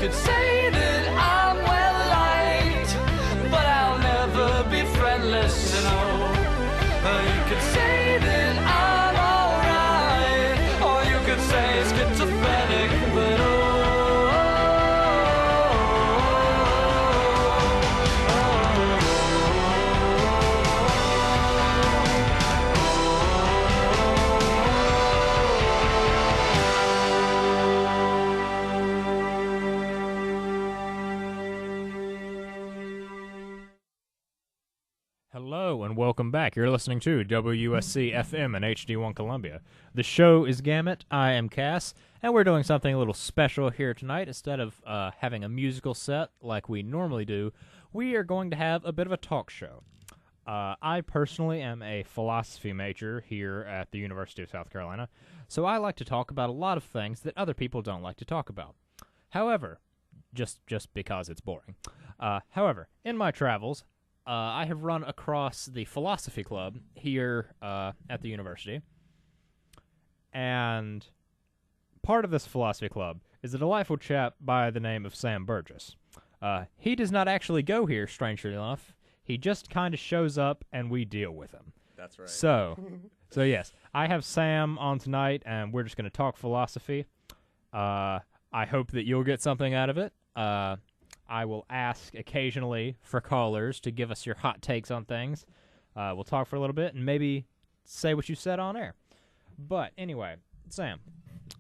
could say that I'm well liked, but I'll never be friendless, no. You could say that I'm alright, or you could say schizophrenic, but Hello and welcome back. You're listening to WUSC FM and HD1 Columbia. The show is Gamut. I am Cass, and we're doing something a little special here tonight. Instead of having a musical set like we normally do, we are going to have a bit of a talk show. I personally am a philosophy major here at the University of South Carolina, so I like to talk about a lot of things that other people don't like to talk about. However, just because it's boring. However, in my travels, I have run across the philosophy club here at the university, and part of this philosophy club is a delightful chap by the name of Sam Burgess. He does not actually go here, strangely enough. He just kind of shows up, and we deal with him. That's right. So yes, I have Sam on tonight, and we're just going to talk philosophy. I hope that you'll get something out of it. I will ask occasionally for callers to give us your hot takes on things. We'll talk for a little bit and maybe say what you said on air. But anyway, Sam,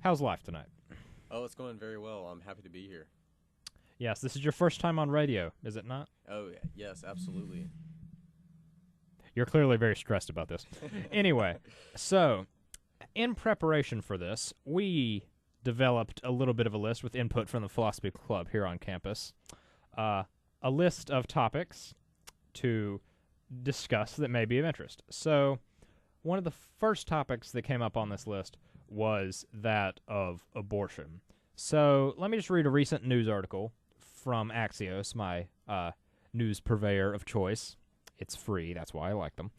how's life tonight? Oh, it's going very well. I'm happy to be here. Yes, this is your first time on radio, is it not? Oh, yes, absolutely. You're clearly very stressed about this. Anyway, so in preparation for this, we developed a little bit of a list with input from the philosophy club here on campus. A list of topics to discuss that may be of interest. So one of the first topics that came up on this list was that of abortion. So let me just read a recent news article from Axios, my news purveyor of choice. It's free, that's why I like them.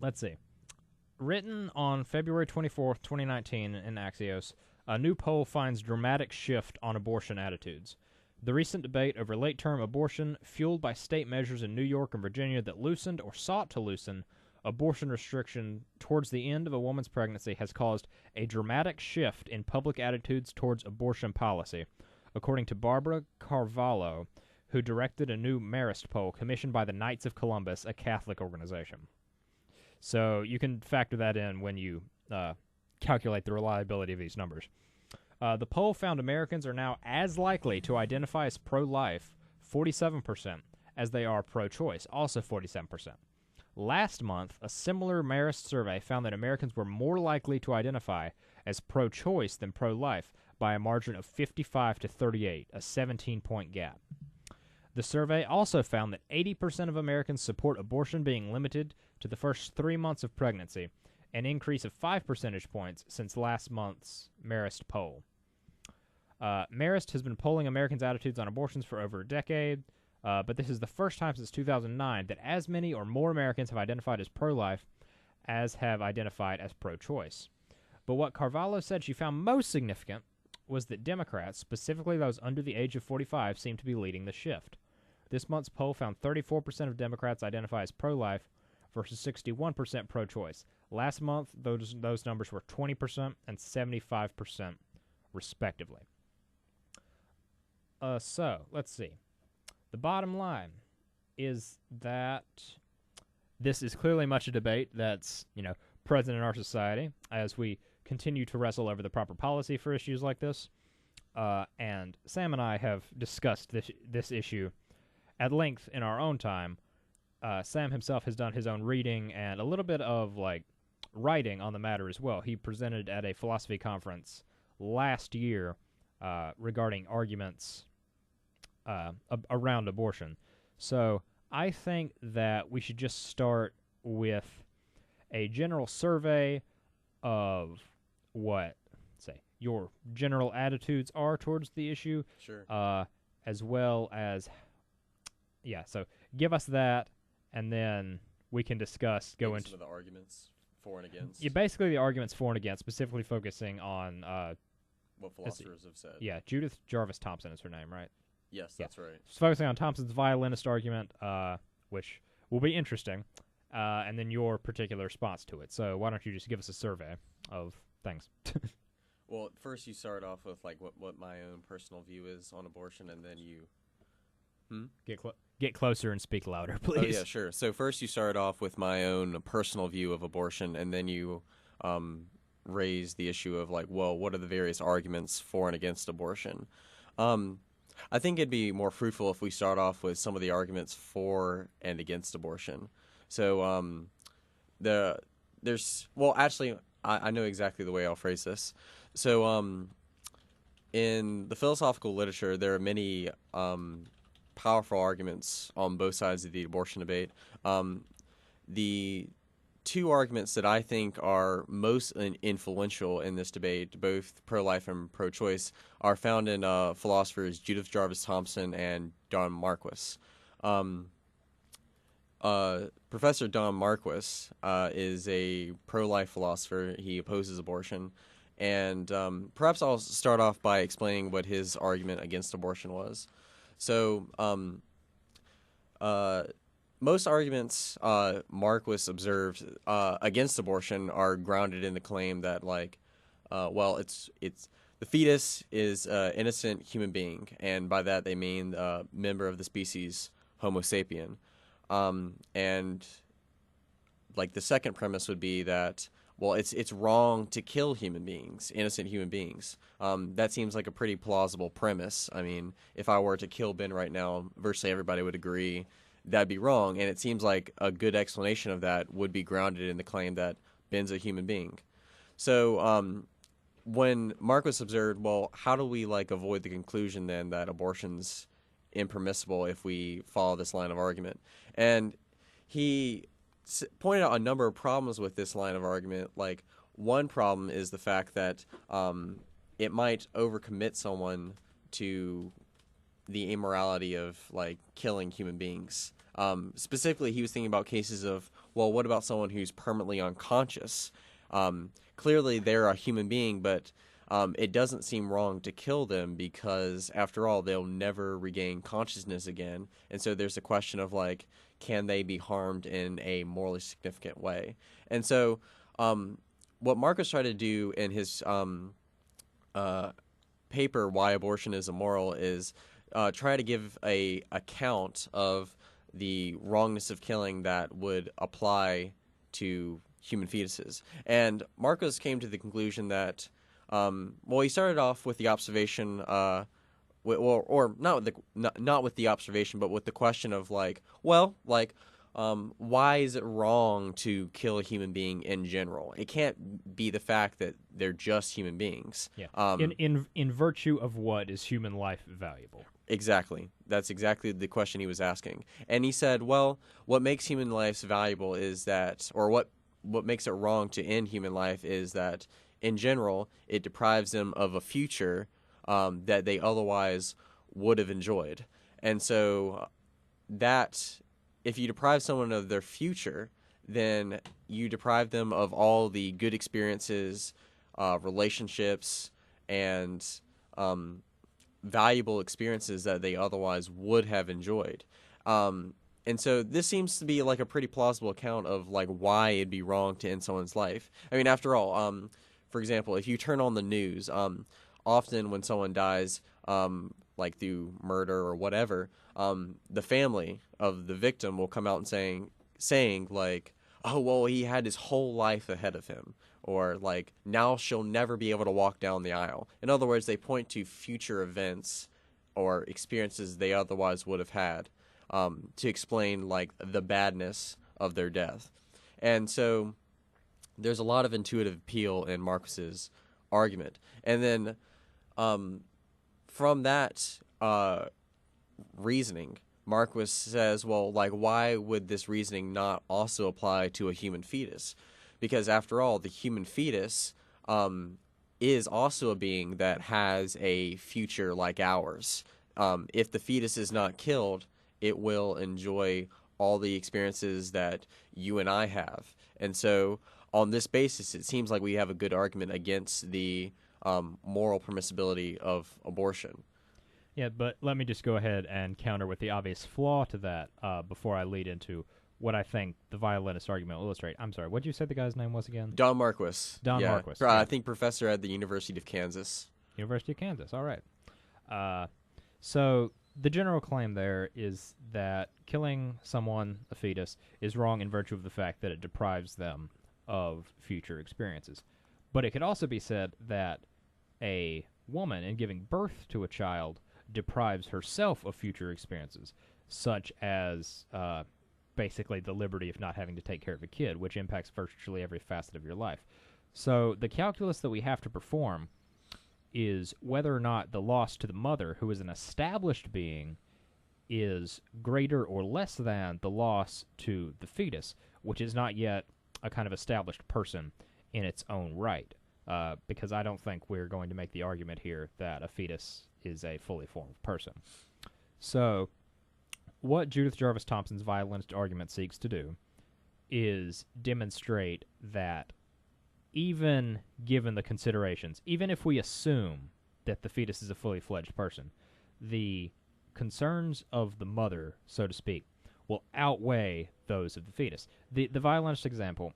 Let's see. Written on February 24th, 2019 in Axios, a new poll finds dramatic shift on abortion attitudes. The recent debate over late-term abortion, fueled by state measures in New York and Virginia that loosened or sought to loosen abortion restriction towards the end of a woman's pregnancy, has caused a dramatic shift in public attitudes towards abortion policy, according to Barbara Carvalho, who directed a new Marist poll commissioned by the Knights of Columbus, a Catholic organization. So you can factor that in when you calculate the reliability of these numbers. The poll found Americans are now as likely to identify as pro-life, 47%, as they are pro-choice, also 47%. Last month, a similar Marist survey found that Americans were more likely to identify as pro-choice than pro-life by a margin of 55 to 38, a 17-point gap. The survey also found that 80% of Americans support abortion being limited to the first 3 months of pregnancy, an increase of 5 percentage points since last month's Marist poll. Marist has been polling Americans' attitudes on abortions for over a decade, but this is the first time since 2009 that as many or more Americans have identified as pro-life as have identified as pro-choice. But what Carvalho said she found most significant was that Democrats, specifically those under the age of 45, seem to be leading the shift. This month's poll found 34% of Democrats identify as pro-life versus 61% pro-choice. Last month, those numbers were 20% and 75%, respectively. So, let's see. The bottom line is that this is clearly much a debate that's, present in our society as we continue to wrestle over the proper policy for issues like this. And Sam and I have discussed this issue at length in our own time. Sam himself has done his own reading and a little bit of, writing on the matter as well. He presented at a philosophy conference last year regarding arguments around abortion. So I think that we should just start with a general survey of what, your general attitudes are towards the issue. Sure. As well as, so give us that, and then we can discuss, go into some of the arguments for and against. Yeah, basically the arguments for and against, specifically focusing on what philosophers have said. Yeah, Judith Jarvis Thomson is her name, right? Yes, Yeah. that's right. Just focusing on Thompson's violinist argument, which will be interesting, and then your particular response to it. So why don't you just give us a survey of things? Well, first you start off with like what my own personal view is on abortion, and then you. Get closer and speak louder, please. Oh yeah, sure. So first you start off with my own personal view of abortion, and then you raise the issue of like, well, what are the various arguments for and against abortion? I think it'd be more fruitful if we start off with some of the arguments for and against abortion. So I know exactly the way I'll phrase this. So in the philosophical literature, there are many powerful arguments on both sides of the abortion debate. The two arguments that I think are most influential in this debate, both pro-life and pro-choice, are found in philosophers Judith Jarvis Thomson and Don Marquis. Professor Don Marquis is a pro-life philosopher. He opposes abortion. And perhaps I'll start off by explaining what his argument against abortion was. So most arguments Marquis observed against abortion are grounded in the claim that, like, it's the fetus is an innocent human being, and by that they mean a member of the species Homo sapien. And like the second premise would be that, well, it's wrong to kill human beings, innocent human beings. That seems like a pretty plausible premise. I mean, if I were to kill Ben right now, virtually everybody would agree that'd be wrong, and it seems like a good explanation of that would be grounded in the claim that Ben's a human being. So when Marquis observed, well, how do we like avoid the conclusion then that abortion's impermissible if we follow this line of argument? And he pointed out a number of problems with this line of argument. Like, one problem is the fact that it might overcommit someone to the immorality of like killing human beings. Specifically, he was thinking about cases of, well, what about someone who's permanently unconscious? Clearly, they're a human being, but it doesn't seem wrong to kill them because, after all, they'll never regain consciousness again. And so there's a question of, like, can they be harmed in a morally significant way? And so what Marquis tried to do in his paper, Why Abortion is Immoral, is try to give a account of the wrongness of killing that would apply to human fetuses. And Marquis came to the conclusion that, he started off with the observation, not with the observation, but with the question of like, why is it wrong to kill a human being in general? It can't be the fact that they're just human beings. Yeah. In virtue of what is human life valuable? Exactly. That's exactly the question he was asking. And he said, well, what makes human life valuable is that, or what makes it wrong to end human life is that, in general, it deprives them of a future that they otherwise would have enjoyed. And so that, if you deprive someone of their future, then you deprive them of all the good experiences, relationships, and valuable experiences that they otherwise would have enjoyed. And so this seems to be like a pretty plausible account of like why it'd be wrong to end someone's life. I mean, after all, for example, if you turn on the news, often when someone dies, like through murder or whatever, the family of the victim will come out and saying like, oh, well, he had his whole life ahead of him. Or like, now she'll never be able to walk down the aisle. In other words, they point to future events or experiences they otherwise would have had to explain like the badness of their death. And so there's a lot of intuitive appeal in Marquis's argument. And then from that reasoning, Marquis says, well, like, why would this reasoning not also apply to a human fetus? Because after all, the human fetus is also a being that has a future like ours. If the fetus is not killed, it will enjoy all the experiences that you and I have. And so on this basis, it seems like we have a good argument against the moral permissibility of abortion. Yeah, but let me just go ahead and counter with the obvious flaw to that before I lead into what I think the violinist argument will illustrate. I'm sorry, what did you say the guy's name was again? Don Marquis. Don yeah. Marquis. I Yeah. think professor at the University of Kansas. University of Kansas, all right. So the general claim there is that killing someone, a fetus, is wrong in virtue of the fact that it deprives them of future experiences. But it could also be said that a woman, in giving birth to a child, deprives herself of future experiences, such as basically the liberty of not having to take care of a kid, which impacts virtually every facet of your life. So the calculus that we have to perform is whether or not the loss to the mother, who is an established being, is greater or less than the loss to the fetus, which is not yet a kind of established person in its own right. Because I don't think we're going to make the argument here that a fetus is a fully formed person. So, what Judith Jarvis Thomson's violinist argument seeks to do is demonstrate that even given the considerations, even if we assume that the fetus is a fully fledged person, the concerns of the mother, so to speak, will outweigh those of the fetus. The violinist example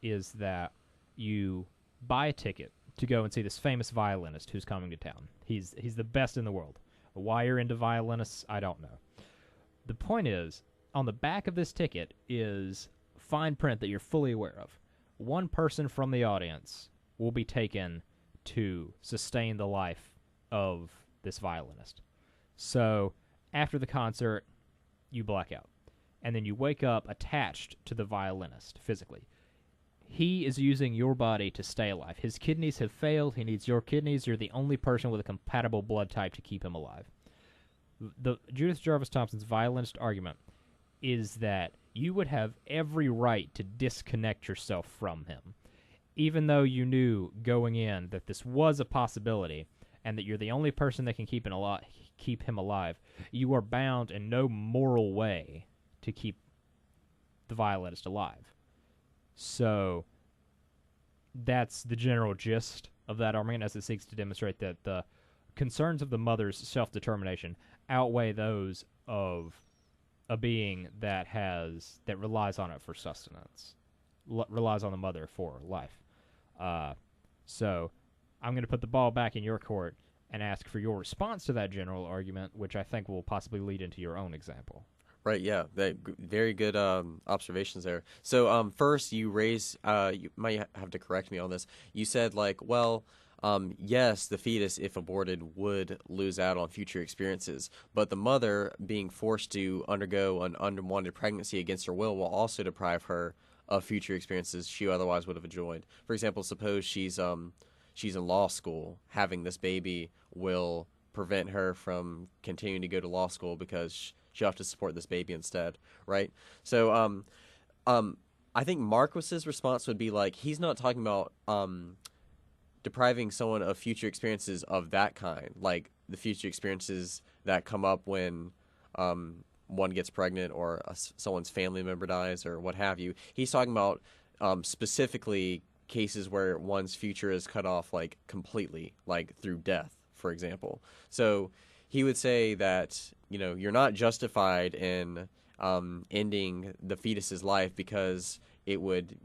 is that you buy a ticket to go and see this famous violinist who's coming to town. He's the best in the world. Why you're into violinists, I don't know. The point is, on the back of this ticket is fine print that you're fully aware of. One person from the audience will be taken to sustain the life of this violinist. So, after the concert, you black out. And then you wake up attached to the violinist physically. He is using your body to stay alive. His kidneys have failed. He needs your kidneys. You're the only person with a compatible blood type to keep him alive. The Judith Jarvis Thomson's violinist argument is that you would have every right to disconnect yourself from him, even though you knew going in that this was a possibility and that you're the only person that can keep him alive. You are bound in no moral way to keep the violinist alive. So that's the general gist of that argument, as it seeks to demonstrate that the concerns of the mother's self-determination outweigh those of a being that relies on it for sustenance, relies on the mother for life. So I'm going to put the ball back in your court and ask for your response to that general argument, which I think will possibly lead into your own example. Right, yeah, very good observations there. So first, you might have to correct me on this. You said, yes, the fetus, if aborted, would lose out on future experiences, but the mother, being forced to undergo an unwanted pregnancy against her will also deprive her of future experiences she otherwise would have enjoyed. For example, suppose she's in law school. Having this baby will prevent her from continuing to go to law school because she'll have to support this baby instead, right? So I think Marquis's response would be he's not talking about depriving someone of future experiences of that kind, like the future experiences that come up when one gets pregnant or someone's family member dies or what have you. He's talking about specifically cases where one's future is cut off completely, through death, for example. So he would say that you're not justified in ending the fetus's life because it would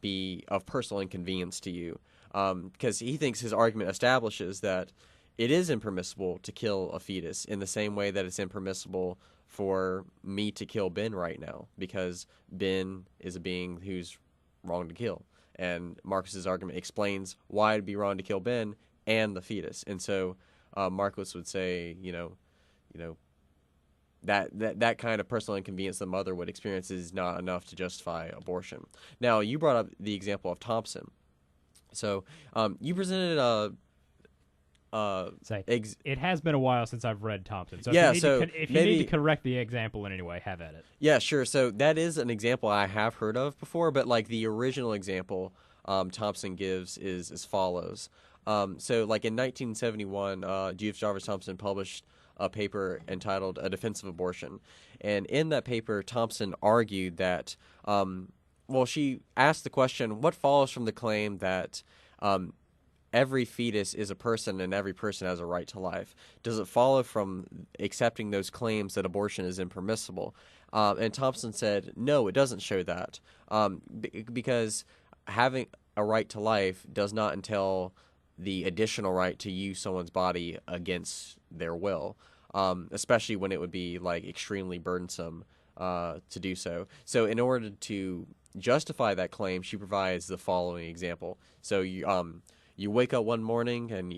be of personal inconvenience to you. Because he thinks his argument establishes that it is impermissible to kill a fetus in the same way that it's impermissible for me to kill Ben right now, because Ben is a being who's wrong to kill. And Marquis's argument explains why it'd be wrong to kill Ben and the fetus. And so Marquis would say, that kind of personal inconvenience the mother would experience is not enough to justify abortion. Now, you brought up the example of Thomson. So you presented it has been a while since I've read Thomson. So yeah, if you need to correct the example in any way, have at it. Yeah, sure. So that is an example I have heard of before, but the original example Thomson gives is as follows. So in 1971, Judith Jarvis Thomson published a paper entitled A Defense of Abortion. And in that paper, Thomson argued that, she asked the question, what follows from the claim that every fetus is a person and every person has a right to life. Does it follow from accepting those claims that abortion is impermissible? And Thomson said, no, it doesn't show that, because having a right to life does not entail the additional right to use someone's body against their will, especially when it would be like extremely burdensome to do so. So in order to justify that claim, she provides the following example. So you wake up one morning and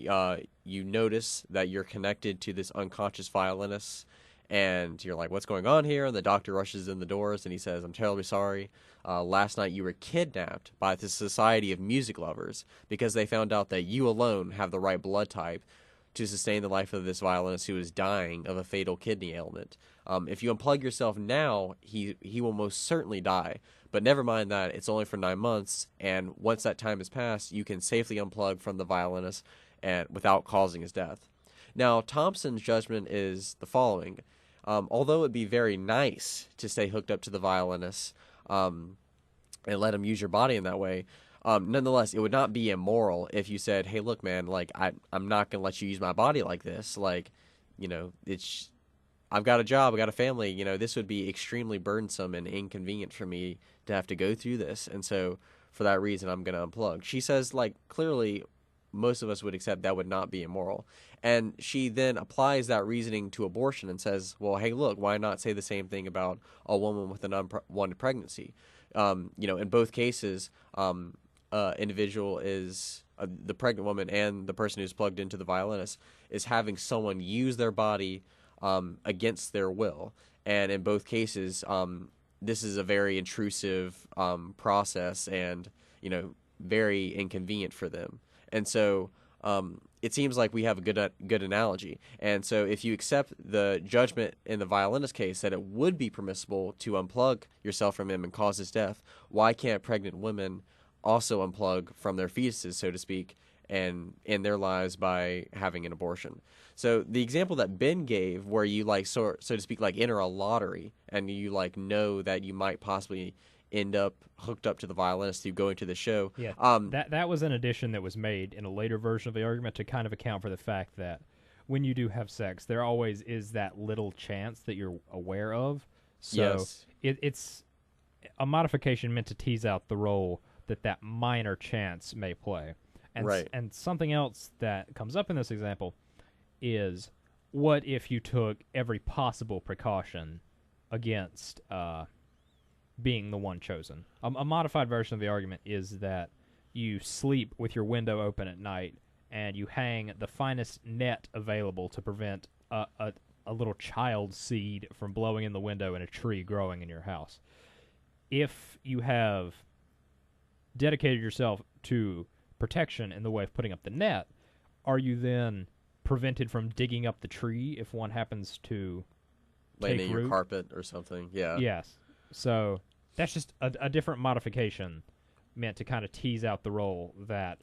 you notice that you're connected to this unconscious violinist, and you're like, what's going on here? And the doctor rushes in the doors and he says, I'm terribly sorry. Last night you were kidnapped by the Society of Music Lovers because they found out that you alone have the right blood type to sustain the life of this violinist who is dying of a fatal kidney ailment. If you unplug yourself now, he will most certainly die. But never mind that, it's only for 9 months, and once that time has passed, you can safely unplug from the violinist and without causing his death. Now, Thomson's judgment is the following. Although it'd be very nice to stay hooked up to the violinist and let him use your body in that way, nonetheless, it would not be immoral if you said, hey, look, man, like, I'm not going to let you use my body like this. Like, you know, I've got a job, I've got a family, you know, this would be extremely burdensome and inconvenient for me to have to go through this. And so for that reason, I'm going to unplug. She says, like, clearly most of us would accept that would not be immoral. And she then applies that reasoning to abortion and says, well, hey, look, why not say the same thing about a woman with an unwanted pregnancy? You know, in both cases, individual is the pregnant woman and the person who's plugged into the violinist is having someone use their body against their will. And in both cases, this is a very intrusive process and, you know, very inconvenient for them. And so it seems like we have a good analogy. And so if you accept the judgment in the violinist case that it would be permissible to unplug yourself from him and cause his death, why can't pregnant women also unplug from their fetuses, so to speak, and end their lives by having an abortion? So the example that Ben gave, where you like so to speak like enter a lottery and you like know that you might possibly end up hooked up to the violinist through going to the show. Yeah, that was an addition that was made in a later version of the argument to kind of account for the fact that when you do have sex, there always is that little chance that you're aware of. So yes. It's a modification meant to tease out the role that minor chance may play. And, right. And something else that comes up in this example is, what if you took every possible precaution against being the one chosen? A modified version of the argument is that you sleep with your window open at night and you hang the finest net available to prevent a little child seed from blowing in the window and a tree growing in your house. If you have dedicated yourself to protection in the way of putting up the net, are you then prevented from digging up the tree if one happens to laying in root? your carpet or something? Yeah. Yes. So that's just a different modification meant to kind of tease out the role that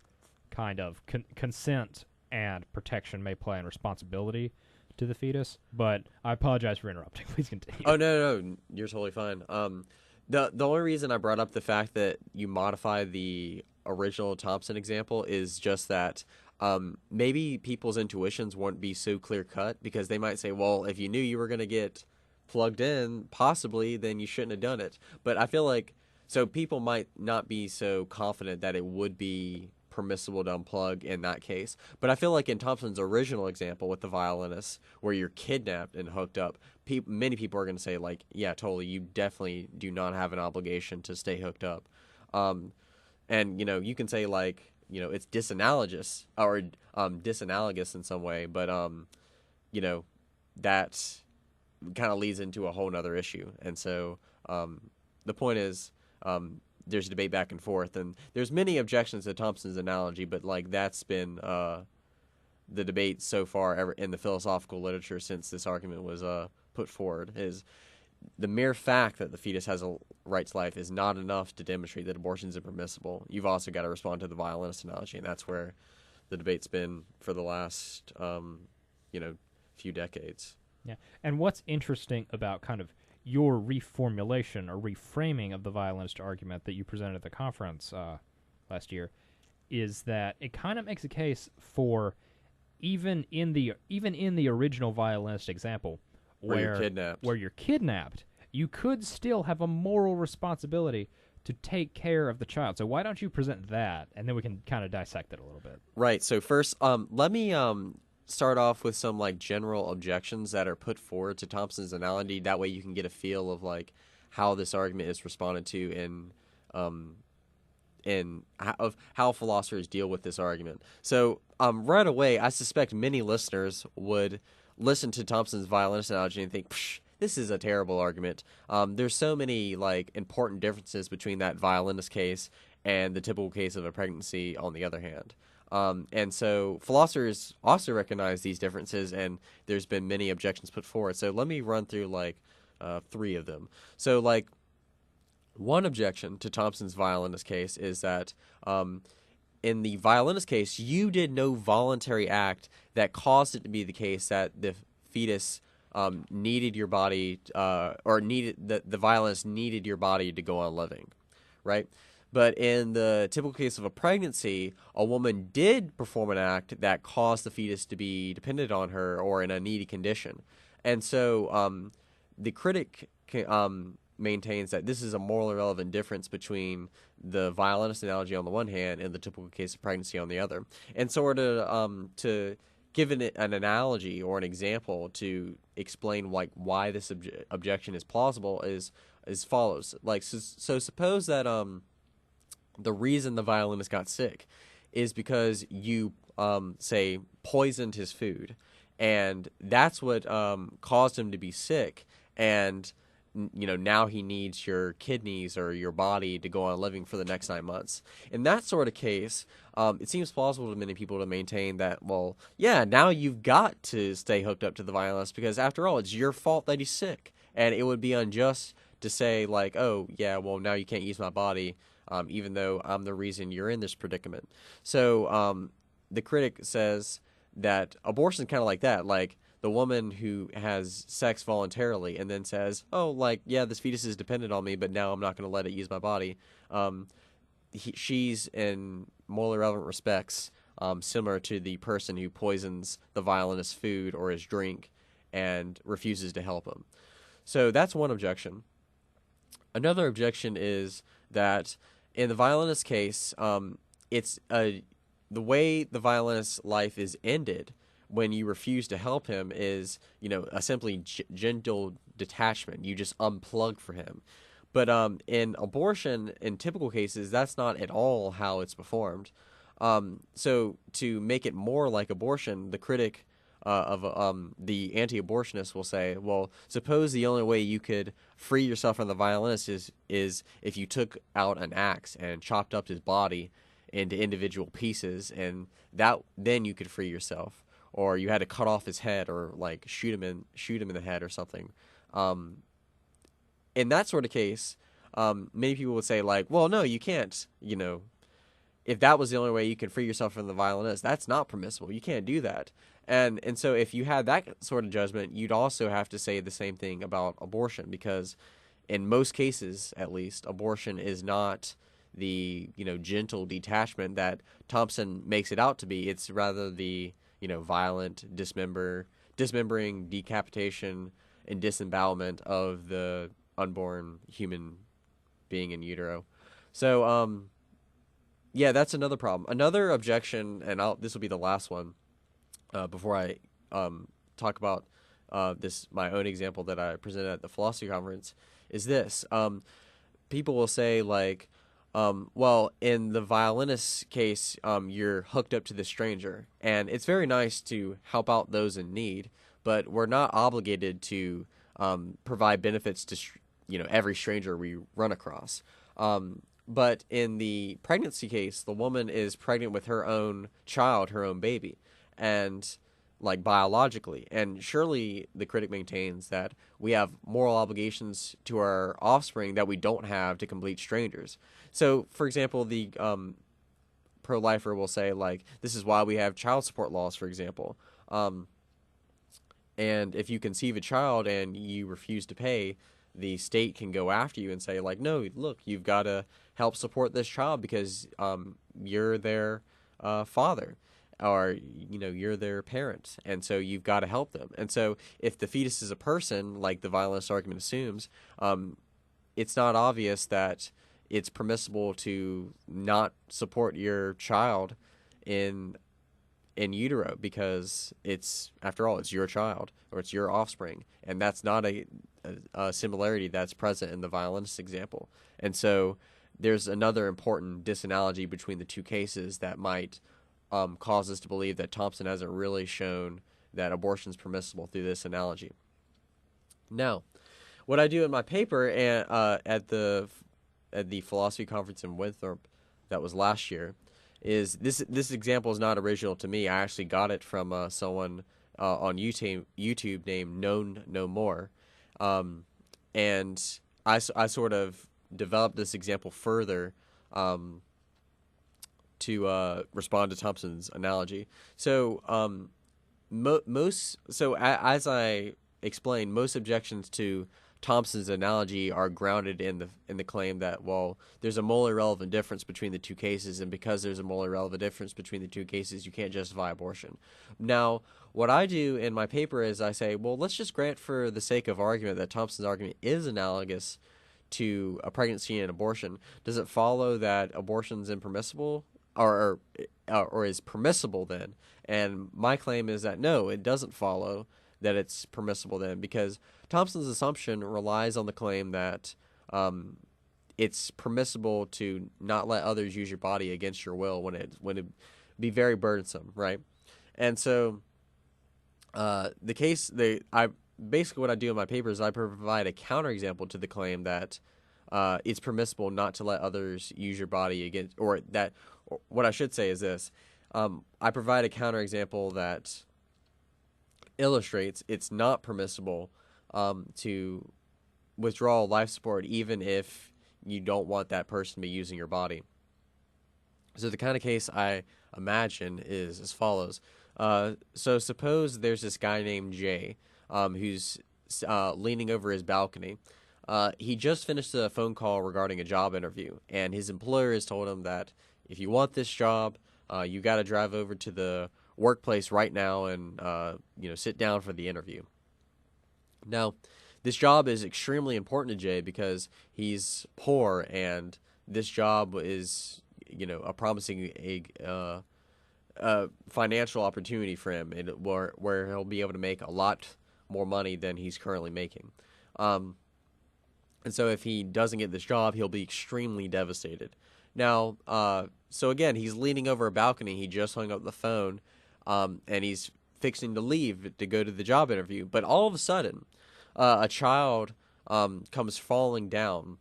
kind of consent and protection may play in responsibility to the fetus. But I apologize for interrupting. Please continue. Oh, no, you're totally fine. The only reason I brought up the fact that you modify the original Thomson example is just that maybe people's intuitions won't be so clear-cut, because they might say, well, if you knew you were going to get plugged in, possibly, then you shouldn't have done it. But I feel like, so people might not be so confident that it would be permissible to unplug in that case. But I feel like in Thomson's original example with the violinist, where you're kidnapped and hooked up, many people are going to say, like, yeah, totally, you definitely do not have an obligation to stay hooked up. And, you know, you can say, like, you know, it's disanalogous or disanalogous in some way, but, you know, that kind of leads into a whole nother issue. And so the point is, there's debate back and forth, and there's many objections to Thomson's analogy, but like that's been the debate so far ever in the philosophical literature since this argument was put forward, is the mere fact that the fetus has a right to life is not enough to demonstrate that abortion is impermissible. You've also got to respond to the violinist analogy, and that's where the debate's been for the last few decades. Yeah, and what's interesting about kind of your reformulation or reframing of the violinist argument that you presented at the conference last year is that it kind of makes a case for even in the original violinist example Where you're kidnapped. you could still have a moral responsibility to take care of the child. So why don't you present that, and then we can kind of dissect it a little bit. Right. So first, let me start off with some like general objections that are put forward to Thomson's analogy. That way, you can get a feel of like how this argument is responded to in how philosophers deal with this argument. So right away, I suspect many listeners would listen to Thomson's violinist analogy and think, Psh, this is a terrible argument. There's so many like important differences between that violinist case and the typical case of a pregnancy on the other hand. And so philosophers also recognize these differences, and there's been many objections put forward. So let me run through like 3 of them. So like one objection to Thomson's violinist case is that in the violinist case, you did no voluntary act that caused it to be the case that the fetus needed your body, or needed the violinist needed your body to go on living, right? But in the typical case of a pregnancy, a woman did perform an act that caused the fetus to be dependent on her or in a needy condition. And so the critic maintains that this is a morally relevant difference between the violinist analogy on the one hand and the typical case of pregnancy on the other. And so to give an analogy or an example to explain like why this objection is plausible is as follows. Like so suppose that the reason the violinist got sick is because you say poisoned his food, and that's what caused him to be sick, and now he needs your kidneys or your body to go on living for the next 9 months. In that sort of case, it seems plausible to many people to maintain that, well, yeah, now you've got to stay hooked up to the violinist because, after all, it's your fault that he's sick. And it would be unjust to say, like, oh, yeah, well, now you can't use my body, even though I'm the reason you're in this predicament. So the critic says that abortion is kind of like that, like, the woman who has sex voluntarily and then says, oh, like, yeah, this fetus is dependent on me, but now I'm not going to let it use my body. She's, in morally relevant respects, similar to the person who poisons the violinist's food or his drink and refuses to help him. So that's one objection. Another objection is that in the violinist's case, it's the way the violinist's life is ended when you refuse to help him is, a simply gentle detachment. You just unplug for him. But in abortion, in typical cases, that's not at all how it's performed. So to make it more like abortion, the critic of the anti-abortionist will say, well, suppose the only way you could free yourself from the violinist is if you took out an axe and chopped up his body into individual pieces, and then you could free yourself. Or you had to cut off his head, or like shoot him in the head or something. In that sort of case, many people would say like, well, no, you can't. If that was the only way you can free yourself from the violinist, that's not permissible. You can't do that. And so if you had that sort of judgment, you'd also have to say the same thing about abortion, because in most cases, at least, abortion is not the gentle detachment that Thomson makes it out to be. It's rather the violent dismembering, decapitation, and disembowelment of the unborn human being in utero. So, yeah, that's another problem. Another objection, and this will be the last one before I talk about my own example that I presented at the philosophy conference, is this. People will say, like, well, in the violinist's case, you're hooked up to the stranger, and it's very nice to help out those in need, but we're not obligated to provide benefits to every stranger we run across. But in the pregnancy case, the woman is pregnant with her own child, her own baby, and like biologically. And surely the critic maintains that we have moral obligations to our offspring that we don't have to complete strangers. So, for example, the pro-lifer will say, like, this is why we have child support laws, for example. And if you conceive a child and you refuse to pay, the state can go after you and say, like, no, look, you've got to help support this child because you're their father, or you're their parent, and so you've got to help them. And so if the fetus is a person, like the violence argument assumes, it's not obvious that it's permissible to not support your child in utero, because it's, after all, it's your child or it's your offspring, and that's not a similarity that's present in the violence example. And so there's another important disanalogy between the two cases that might cause us to believe that Thomson hasn't really shown that abortion is permissible through this analogy. Now, what I do in my paper at the philosophy conference in Winthrop that was last year is this example is not original to me. I actually got it from someone on YouTube named Known No More, and I sort of developed this example further to respond to Thomson's analogy. So as I explained, most objections to Thomson's analogy are grounded in the claim that, well, there's a morally relevant difference between the two cases, and because there's a morally relevant difference between the two cases, you can't justify abortion. Now, what I do in my paper is I say, well, let's just grant for the sake of argument that Thomson's argument is analogous to a pregnancy and abortion. Does it follow that abortion's impermissible or is permissible then? And my claim is that no, it doesn't follow that it's permissible then, because Thomson's assumption relies on the claim that it's permissible to not let others use your body against your will when it be very burdensome, right? And so basically what I do in my paper is I provide a counterexample to the claim that it's permissible not to let others use your body against, or what I should say is this: I provide a counterexample that illustrates it's not permissible to withdraw life support even if you don't want that person to be using your body. So the kind of case I imagine is as follows. So suppose there's this guy named Jay who's leaning over his balcony. He just finished a phone call regarding a job interview, and his employer has told him that if you want this job, you got to drive over to the workplace right now and sit down for the interview. Now, this job is extremely important to Jay because he's poor, and this job is a promising financial opportunity for him, and where he'll be able to make a lot more money than he's currently making. And so if he doesn't get this job, he'll be extremely devastated. Now, so again, he's leaning over a balcony. He just hung up the phone, and he's fixing to leave to go to the job interview. But all of a sudden, a child comes falling down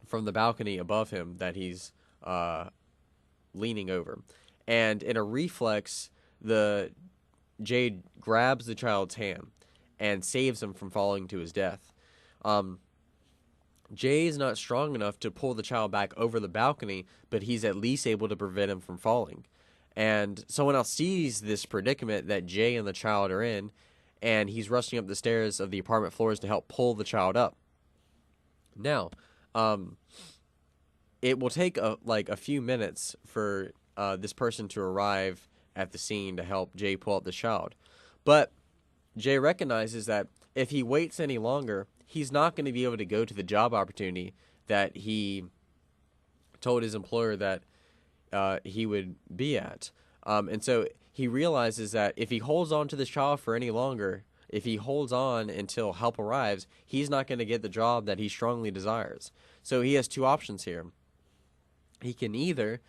from the balcony above him that he's leaning over. And in a reflex, Jay grabs the child's hand and saves him from falling to his death. Jay is not strong enough to pull the child back over the balcony, but he's at least able to prevent him from falling. And someone else sees this predicament that Jay and the child are in, and he's rushing up the stairs of the apartment floors to help pull the child up. Now, it will take a few minutes for this person to arrive at the scene to help Jay pull up the child. But Jay recognizes that if he waits any longer, he's not going to be able to go to the job opportunity that he told his employer that he would be at. And so he realizes that if he holds on to this child for any longer, if he holds on until help arrives, he's not going to get the job that he strongly desires. So he has two options here. He can either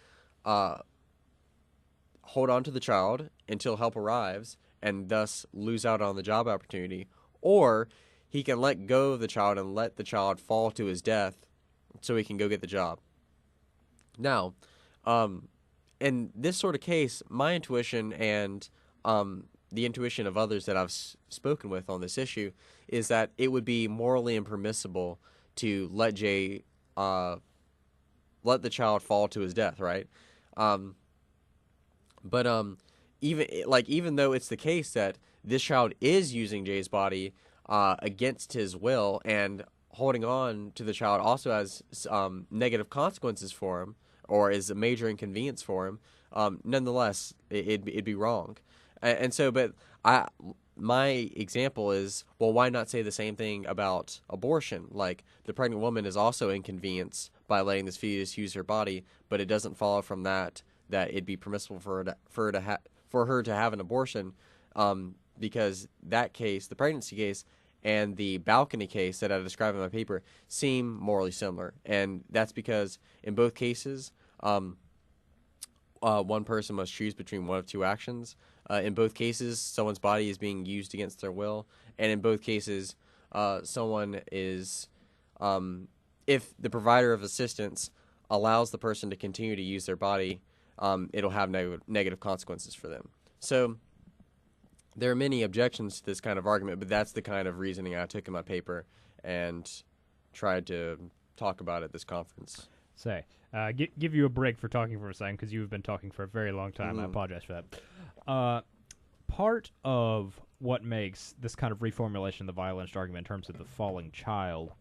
hold on to the child until help arrives and thus lose out on the job opportunity, or he can let go of the child and let the child fall to his death so he can go get the job. Now, in this sort of case, my intuition and the intuition of others that I've spoken with on this issue is that it would be morally impermissible to let Jay let the child fall to his death, right? But even though it's the case that this child is using Jay's body against his will, and holding on to the child also has negative consequences for him, or is a major inconvenience for him, nonetheless, it'd be wrong. And so, but my example is, well, why not say the same thing about abortion? Like, the pregnant woman is also inconvenienced by letting this fetus use her body, but it doesn't follow from that it'd be permissible for her to have an abortion, because that case, the pregnancy case, and the balcony case that I described in my paper seem morally similar. And that's because in both cases, one person must choose between one of two actions. In both cases, someone's body is being used against their will. And in both cases, someone is, if the provider of assistance allows the person to continue to use their body, it'll have negative consequences for them. So there are many objections to this kind of argument, but that's the kind of reasoning I took in my paper and tried to talk about at this conference. Give you a break for talking for a second, because you've been talking for a very long time. I apologize for that. Part of what makes this kind of reformulation of the violinist argument in terms of the falling child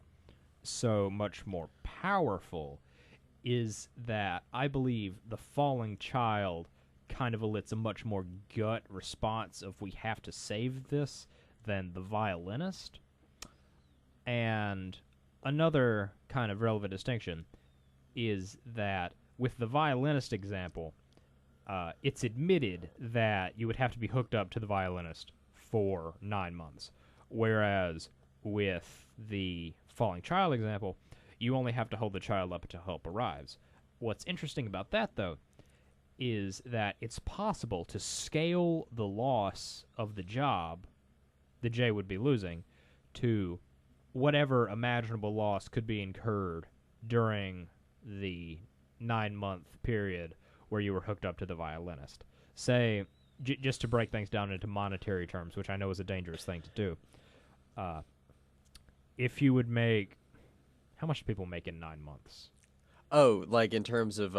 so much more powerful is that I believe the falling child kind of elicites a much more gut response of we have to save this than the violinist. And another kind of relevant distinction is that with the violinist example, it's admitted that you would have to be hooked up to the violinist for 9 months, whereas with the falling child example, you only have to hold the child up until help arrives. What's interesting about that, though, is that it's possible to scale the loss of the job the J would be losing to whatever imaginable loss could be incurred during the 9-month period where you were hooked up to the violinist. Say, just to break things down into monetary terms, which I know is a dangerous thing to do, if you would make... How much do people make in 9 months? Oh, like in terms of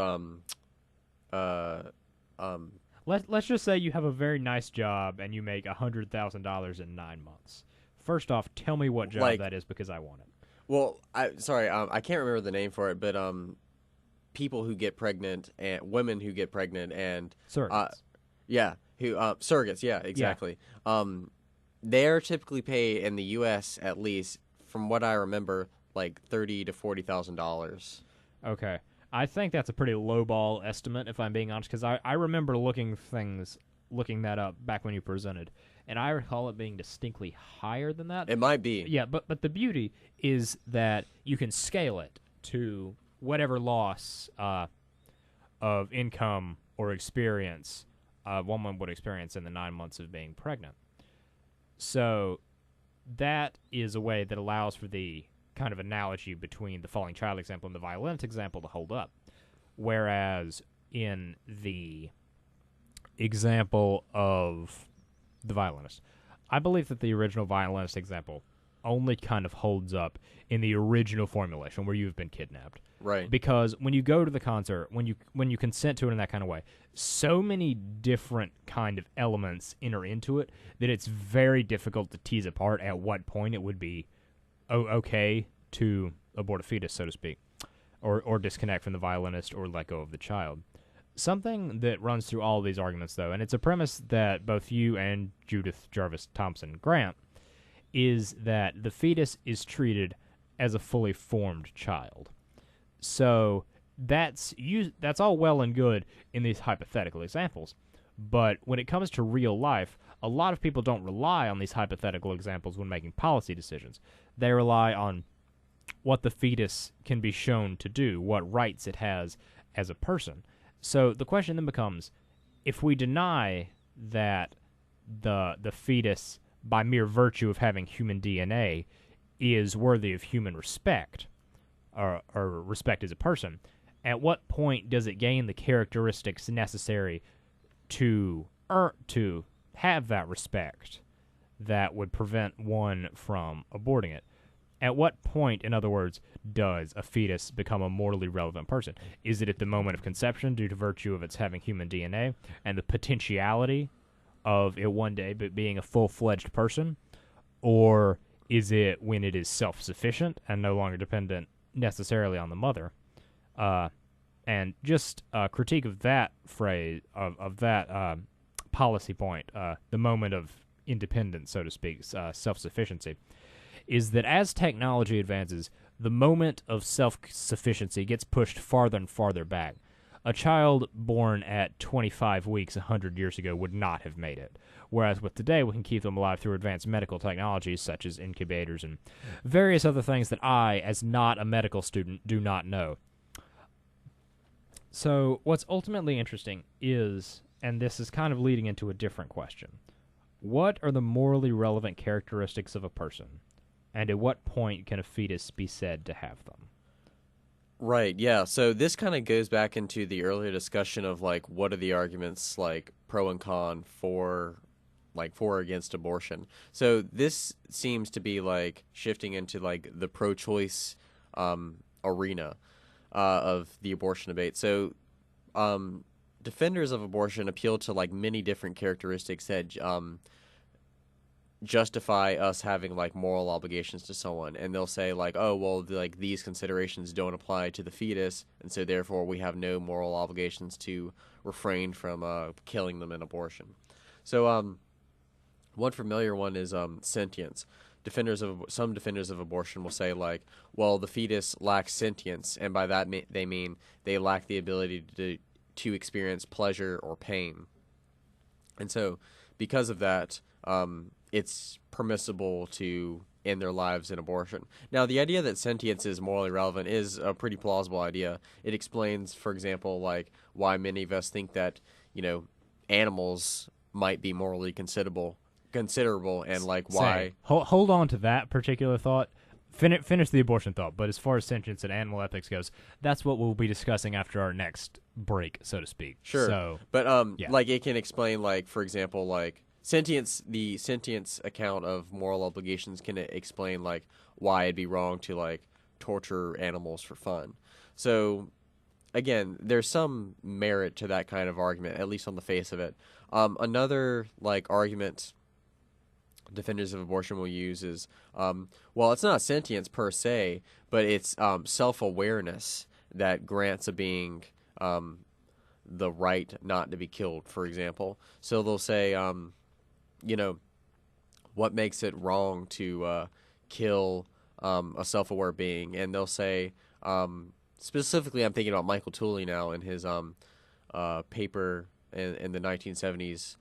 Let's just say you have a very nice job and you make $100,000 in 9 months. First off, tell me what job that is, because I want it. Well, I can't remember the name for it, but people who get pregnant and women who get pregnant and surrogates. Surrogates. Yeah, exactly. Yeah. They're typically paid in the U.S. at least, from what I remember, like $30,000 to $40,000. Okay. I think that's a pretty lowball estimate, if I'm being honest, because I remember looking that up back when you presented, and I recall it being distinctly higher than that. It might be. Yeah, but the beauty is that you can scale it to whatever loss of income or experience a woman would experience in the 9 months of being pregnant. So that is a way that allows for the kind of analogy between the falling child example and the violinist example to hold up. Whereas in the example of the violinist, I believe that the original violinist example only kind of holds up in the original formulation where you've been kidnapped. Right. Because when you go to the concert, when you consent to it in that kind of way, so many different kind of elements enter into it that it's very difficult to tease apart at what point it would be okay to abort a fetus, so to speak, or disconnect from the violinist or let go of the child. Something that runs through all of these arguments, though, and it's a premise that both you and Judith, Jarvis, Thomson grant, is that the fetus is treated as a fully formed child. So that's all well and good in these hypothetical examples, but when it comes to real life, a lot of people don't rely on these hypothetical examples when making policy decisions. They rely on what the fetus can be shown to do, what rights it has as a person. So the question then becomes, if we deny that the fetus, by mere virtue of having human DNA, is worthy of human respect, or respect as a person, at what point does it gain the characteristics necessary to have that respect that would prevent one from aborting it? At what point, in other words, does a fetus become a morally relevant person? Is it at the moment of conception due to virtue of its having human DNA and the potentiality of it one day being a full-fledged person? Or Is it when it is self-sufficient and no longer dependent necessarily on the mother? And just a critique of that phrase, of that policy point, the moment of independence, so to speak, self-sufficiency, is that as technology advances, the moment of self-sufficiency gets pushed farther and farther back. A child born at 25 weeks 100 years ago would not have made it. Whereas with today, we can keep them alive through advanced medical technologies such as incubators and various other things that I, as not a medical student, do not know. So what's ultimately interesting is, and this is kind of leading into a different question, what are the morally relevant characteristics of a person? And at what point can a fetus be said to have them? Right, yeah. So this kind of goes back into the earlier discussion of, like, what are the arguments, like, pro and con for or against abortion. So this seems to be, like, shifting into, like, the pro-choice arena of the abortion debate. So defenders of abortion appeal to, like, many different characteristics that justify us having, like, moral obligations to someone, and they'll say, like, oh, well, like, these considerations don't apply to the fetus, and so therefore we have no moral obligations to refrain from killing them in abortion. So one familiar one is sentience. Some defenders of abortion will say, like, well, the fetus lacks sentience, and by that they mean they lack the ability to experience pleasure or pain, and so because of that, it's permissible to end their lives in abortion. Now, the idea that sentience is morally relevant is a pretty plausible idea. It explains, for example, like, why many of us think that, animals might be morally considerable, and, like, why... Hold on to that particular thought. Finish the abortion thought, but as far as sentience and animal ethics goes, that's what we'll be discussing after our next break, so to speak. Sure. So, but, yeah. like, it can explain, like, for example, like, the sentience account of moral obligations can explain, like, why it'd be wrong to, like, torture animals for fun. So, again, there's some merit to that kind of argument, at least on the face of it. Another, like, argument defenders of abortion will use is, well, it's not sentience per se, but it's self-awareness that grants a being the right not to be killed, for example. So they'll say, what makes it wrong to kill a self-aware being? And they'll say, specifically, I'm thinking about Michael Tooley now in his paper in the 1970s.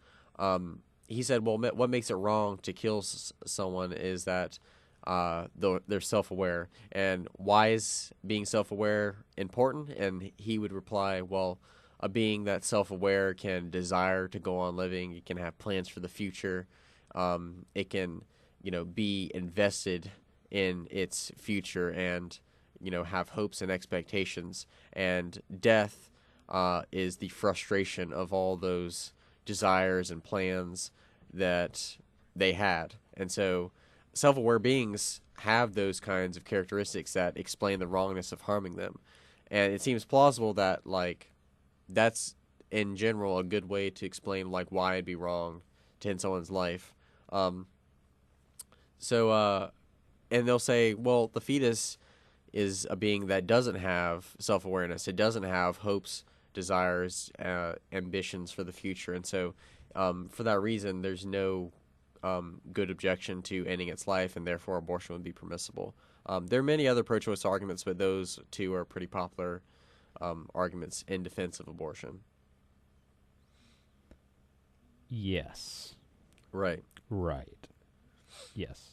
He said, well, what makes it wrong to kill someone is that they're self-aware. And why is being self-aware important? And he would reply, well, a being that's self-aware can desire to go on living. It can have plans for the future. It can, be invested in its future and, have hopes and expectations. And death is the frustration of all those desires and plans that they had. And so self-aware beings have those kinds of characteristics that explain the wrongness of harming them. And it seems plausible that, like, that's in general a good way to explain, like, why it'd be wrong to end someone's life. And they'll say, well, the fetus is a being that doesn't have self-awareness. It doesn't have hopes, desires, ambitions for the future. And so for that reason, there's no good objection to ending its life, and therefore abortion would be permissible. There are many other pro-choice arguments, but those two are pretty popular arguments in defense of abortion. Yes. Right. Yes.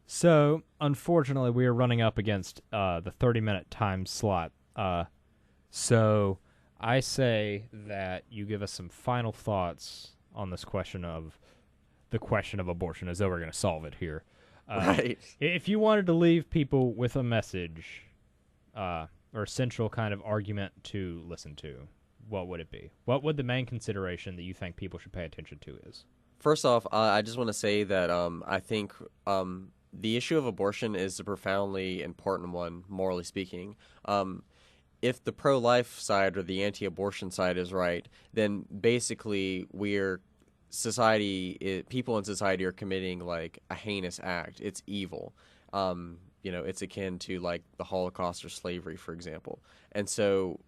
So, unfortunately, we are running up against the 30-minute time slot. So, I say that you give us some final thoughts on this question of abortion, as though we're going to solve it here. Right. If you wanted to leave people with a message or central kind of argument to listen to, what would it be? What would the main consideration that you think people should pay attention to is? First off, I just want to say that I think the issue of abortion is a profoundly important one, morally speaking. If the pro-life side or the anti-abortion side is right, then basically we're people in society are committing like a heinous act. It's evil. It's akin to like the Holocaust or slavery, for example. And so,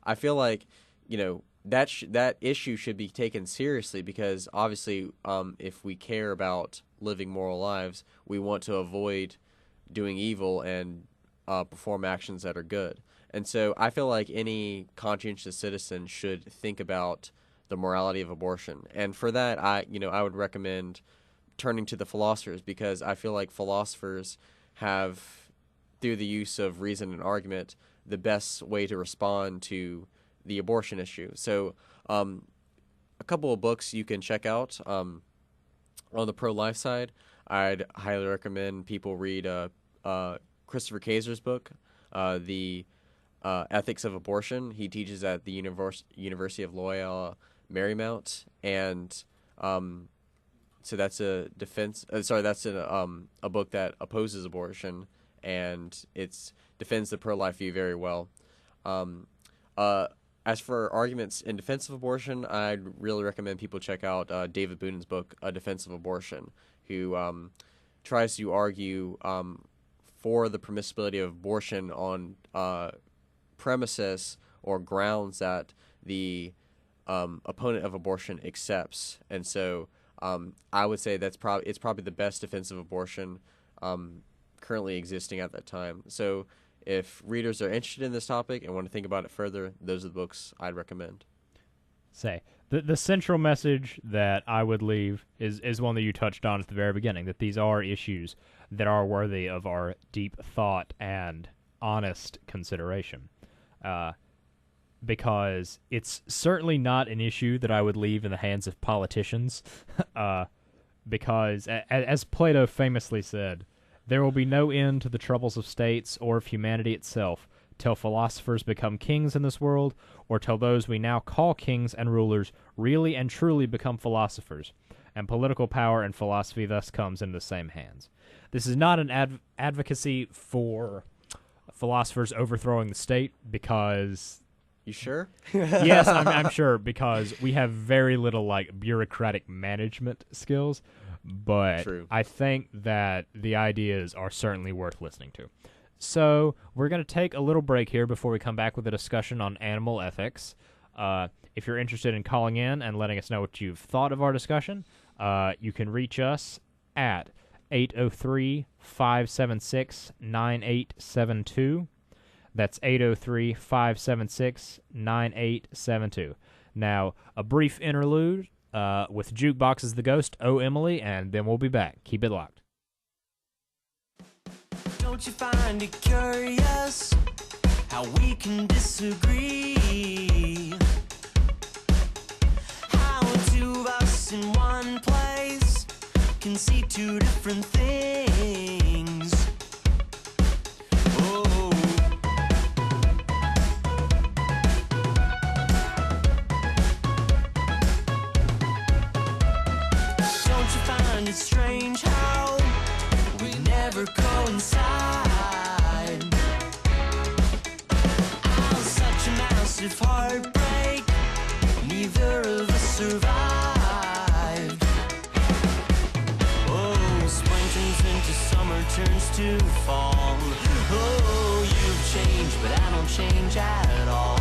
I feel like, that issue should be taken seriously because obviously, if we care about living moral lives, we want to avoid doing evil and perform actions that are good. And so I feel like any conscientious citizen should think about the morality of abortion. And for that, I would recommend turning to the philosophers because I feel like philosophers have, through the use of reason and argument, the best way to respond to the abortion issue. So a couple of books you can check out on the pro-life side. I'd highly recommend people read Christopher Kaczor's book, The Ethics of Abortion. He teaches at the University of Loyola Marymount, and so that's a book that opposes abortion, and it defends the pro-life view very well. As for arguments in defense of abortion, I'd really recommend people check out David Boonin's book, A Defense of Abortion, who tries to argue for the permissibility of abortion on premises or grounds that the opponent of abortion accepts. And so I would say it's probably the best defense of abortion currently existing at that time. So if readers are interested in this topic and want to think about it further, those are the books I'd recommend. The central message that I would leave is one that you touched on at the very beginning, that these are issues that are worthy of our deep thought and honest consideration. Because it's certainly not an issue that I would leave in the hands of politicians, because, as Plato famously said, there will be no end to the troubles of states or of humanity itself till philosophers become kings in this world, or till those we now call kings and rulers really and truly become philosophers, and political power and philosophy thus comes into the same hands. This is not an advocacy for philosophers overthrowing the state, because... You sure? Yes, I'm sure, because we have very little bureaucratic management skills, but True. I think that the ideas are certainly worth listening to. So we're going to take a little break here before we come back with a discussion on animal ethics. If you're interested in calling in and letting us know what you've thought of our discussion, you can reach us at 803-576-9872. That's 803-576-9872. Now, a brief interlude with Jukebox is the Ghost, Oh Emily, and then we'll be back. Keep it locked. Don't you find it curious how we can disagree? How two of us in one place can see two different things. Oh. Don't you find it strange how we never coincide? Out of such a massive heartbreak, neither of us survived. Oh, spring turns into summer, turns to fall. Oh, you've changed, but I don't change at all.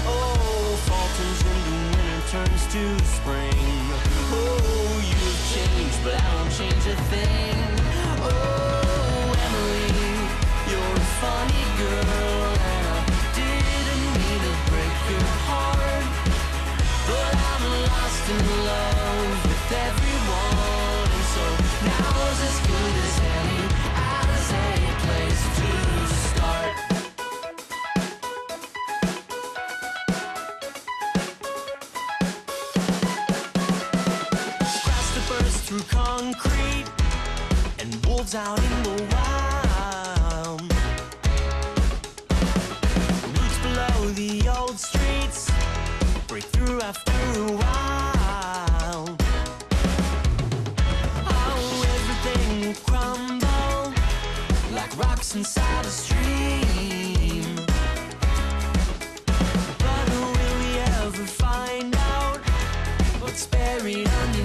Oh, fall turns into winter, turns to spring. Oh, you've changed, but I don't change a thing. Oh, Emily, you're a funny girl, and I didn't mean to break your heart, but I'm lost in love with everyone, and so now's as good as any as a place to start. Grass to burst through concrete, and wolves out in the wild. Roots below the old streets break through after a while. Oh, everything will crumble like rocks inside a stream. But will we ever find out what's buried under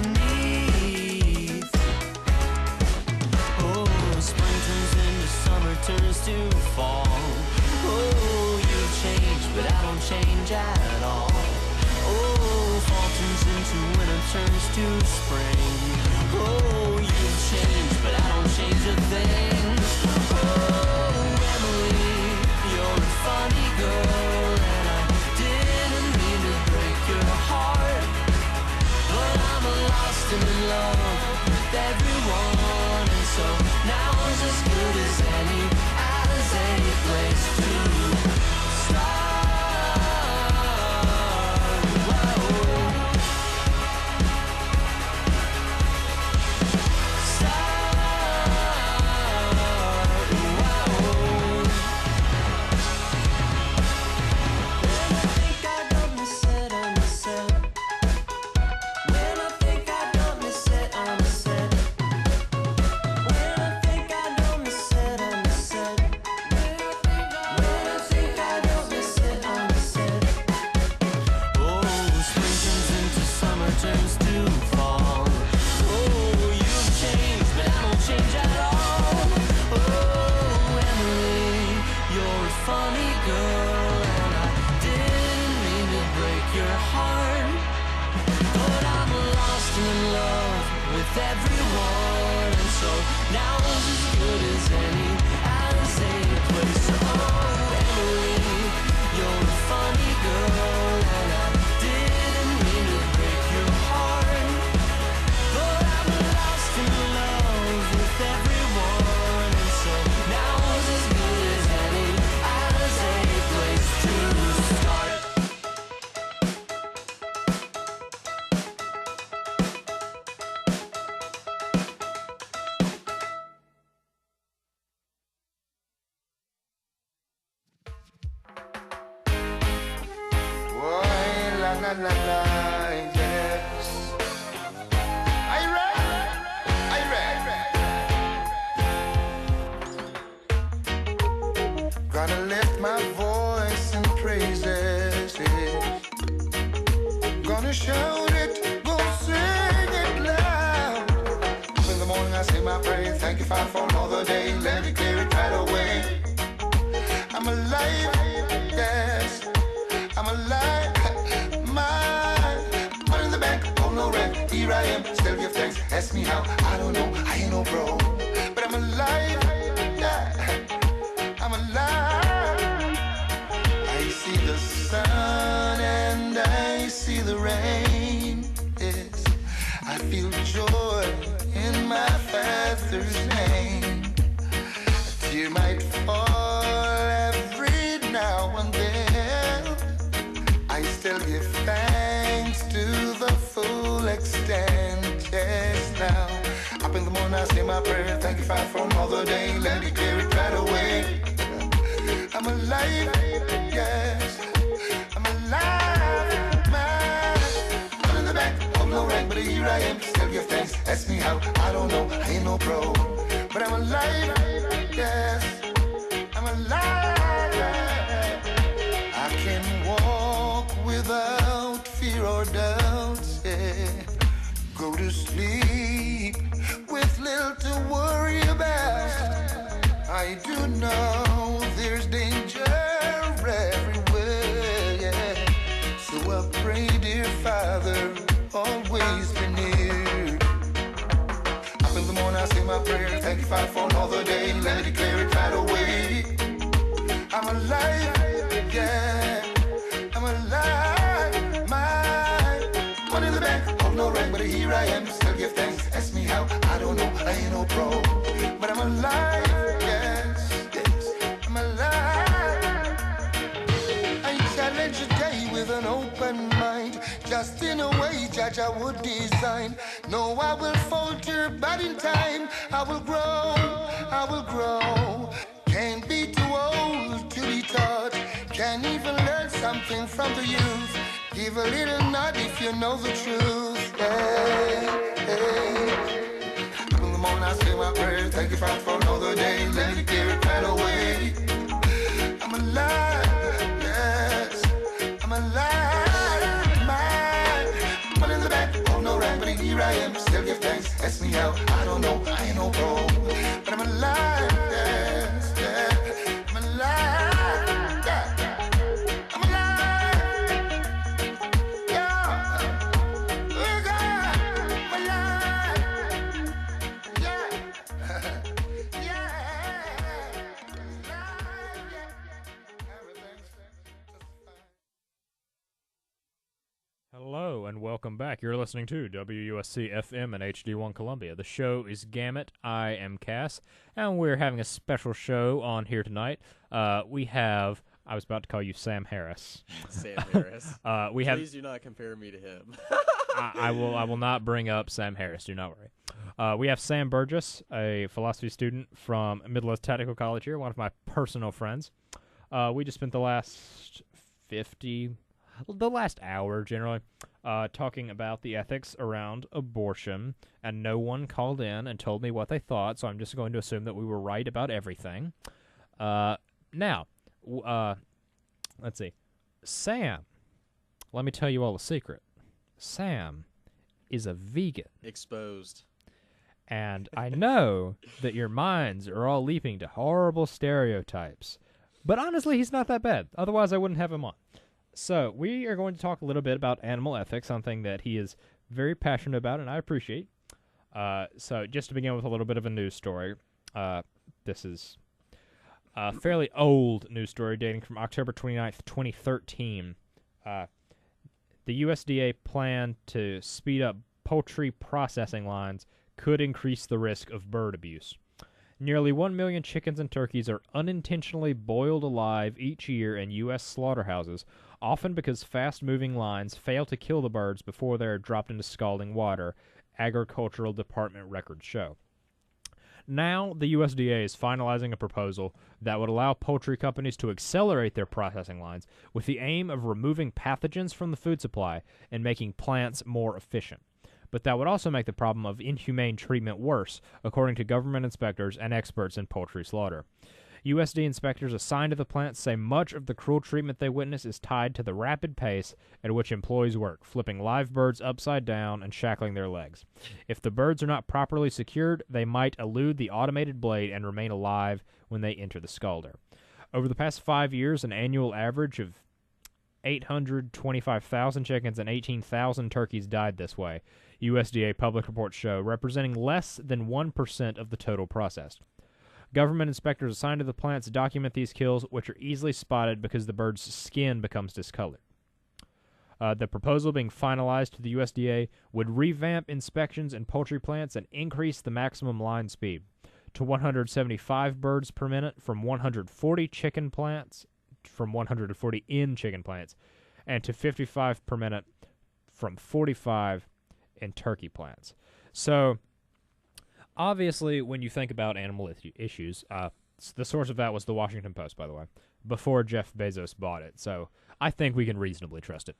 change at all. Oh, fall turns into winter, turns to spring. Oh, you've changed, but I don't change a thing. Oh, Emily, you're a funny girl, and I didn't mean to break your heart, but I'm lost and in love with everyone, and so now's as good as any, as a place to start. Gonna lift my voice in praises, yeah. Gonna shout it, gonna sing it loud. Up in the morning I say my prayer, thank you Father for another day. Let it clear it right away. I'm alive, yes, I'm alive. Money in the bank, oh no rent. Here I am, still give thanks. Ask me how, I don't know, I ain't no pro, but I'm alive, yeah. I'm alive. I see the sun and I see the rain. Yes, I feel joy in my Father's name. A tear might fall every now and then. I still give thanks to the full extent. Yes, now up in the morning I say my prayer. Thank you Father for another day. Let it clear it right away. I'm alive, yes, I'm alive, man. I'm in the back, hold no rank, but here I am, still give thanks. Ask me how, I don't know, I ain't no pro, but I'm alive, yes, I'm alive. I can walk without fear or doubt, yeah. Go to sleep with little to worry about. I do know there's danger everywhere, yeah. So I pray, dear Father, always be near. Up in the morning I say my prayer, thank you Father for another day. Let me declare it right away. I'm alive, yeah, I'm alive. My money in the bank, hold no rank, but here I am, still give thanks. Ask me how, I don't know, I ain't no pro, but I'm alive. With an open mind, just in a way Judge I would design. No, I will falter, but in time I will grow, I will grow. Can't be too old to be taught, can even learn something from the youth. Give a little nod if you know the truth. Hey, hey. In the morning I say my prayer, thank you Father for another day. Let it clear it right away. I'm alive, yes, I'm alive, man. Money in the bank, oh no rank, but here I am, still give thanks. Ask me how, I don't know, I ain't no pro, but I'm alive, yes, yeah, I'm alive, yeah, I'm alive. welcome back. You're listening to WUSC FM and HD1 Columbia. The show is Gamut. I am Cass, and we're having a special show on here tonight. We have, I was about to call you Sam Harris. Sam Harris. Please do not compare me to him. I will not bring up Sam Harris. Do not worry. We have Sam Burgess, a philosophy student from Midwest Technical College here, one of my personal friends. We just spent the last hour generally talking about the ethics around abortion, and no one called in and told me what they thought, so I'm just going to assume that we were right about everything. Now, let's see. Sam, let me tell you all a secret. Sam is a vegan. Exposed. And I know that your minds are all leaping to horrible stereotypes. But honestly, he's not that bad. Otherwise, I wouldn't have him on. So, we are going to talk a little bit about animal ethics, something that he is very passionate about, and I appreciate. So, just to begin with a little bit of a news story. This is a fairly old news story dating from October 29th, 2013. The USDA plan to speed up poultry processing lines could increase the risk of bird abuse. Nearly 1 million chickens and turkeys are unintentionally boiled alive each year in U.S. slaughterhouses, often because fast-moving lines fail to kill the birds before they are dropped into scalding water, Agricultural Department records show. Now, the USDA is finalizing a proposal that would allow poultry companies to accelerate their processing lines with the aim of removing pathogens from the food supply and making plants more efficient. But that would also make the problem of inhumane treatment worse, according to government inspectors and experts in poultry slaughter. USD inspectors assigned to the plants say much of the cruel treatment they witness is tied to the rapid pace at which employees work, flipping live birds upside down and shackling their legs. If the birds are not properly secured, they might elude the automated blade and remain alive when they enter the scalder. Over the past 5 years, an annual average of 825,000 chickens and 18,000 turkeys died this way, USDA public reports show, representing less than 1% of the total processed. Government inspectors assigned to the plants document these kills, which are easily spotted because the bird's skin becomes discolored. The proposal being finalized to the USDA would revamp inspections in poultry plants and increase the maximum line speed to 175 birds per minute from 140 in chicken plants, and to 55 per minute from 45 in turkey plants. So, obviously, when you think about animal issues, the source of that was the Washington Post, by the way, before Jeff Bezos bought it. So, I think we can reasonably trust it.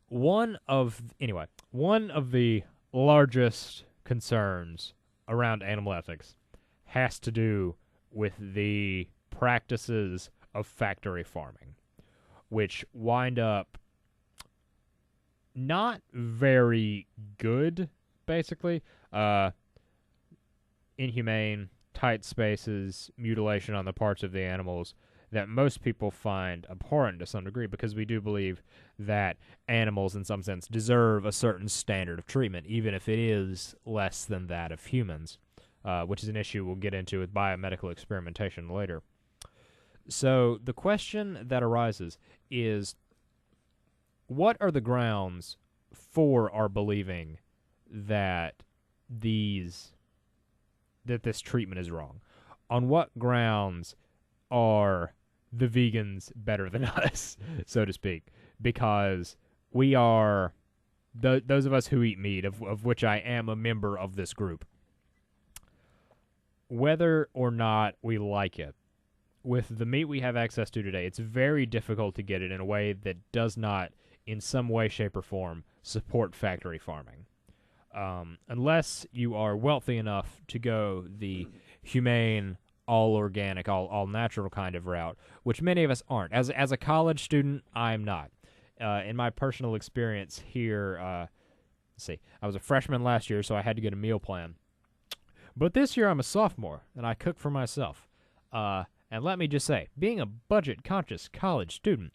One of the largest concerns around animal ethics has to do with the practices of factory farming, which wind up not very good, basically. Inhumane, tight spaces, mutilation on the parts of the animals that most people find abhorrent to some degree, because we do believe that animals, in some sense, deserve a certain standard of treatment, even if it is less than that of humans, which is an issue we'll get into with biomedical experimentation later. So the question that arises is, what are the grounds for our believing that this treatment is wrong? On what grounds are the vegans better than us, so to speak? Because we are, those of us who eat meat, of which I am a member of this group, whether or not we like it, with the meat we have access to today, it's very difficult to get it in a way that does not, in some way, shape, or form, support factory farming. Unless you are wealthy enough to go the humane, all-organic, all-natural kind of route, which many of us aren't. As a college student, I'm not. In my personal experience here, let's see, I was a freshman last year, so I had to get a meal plan. But this year I'm a sophomore, and I cook for myself. And let me just say, being a budget-conscious college student,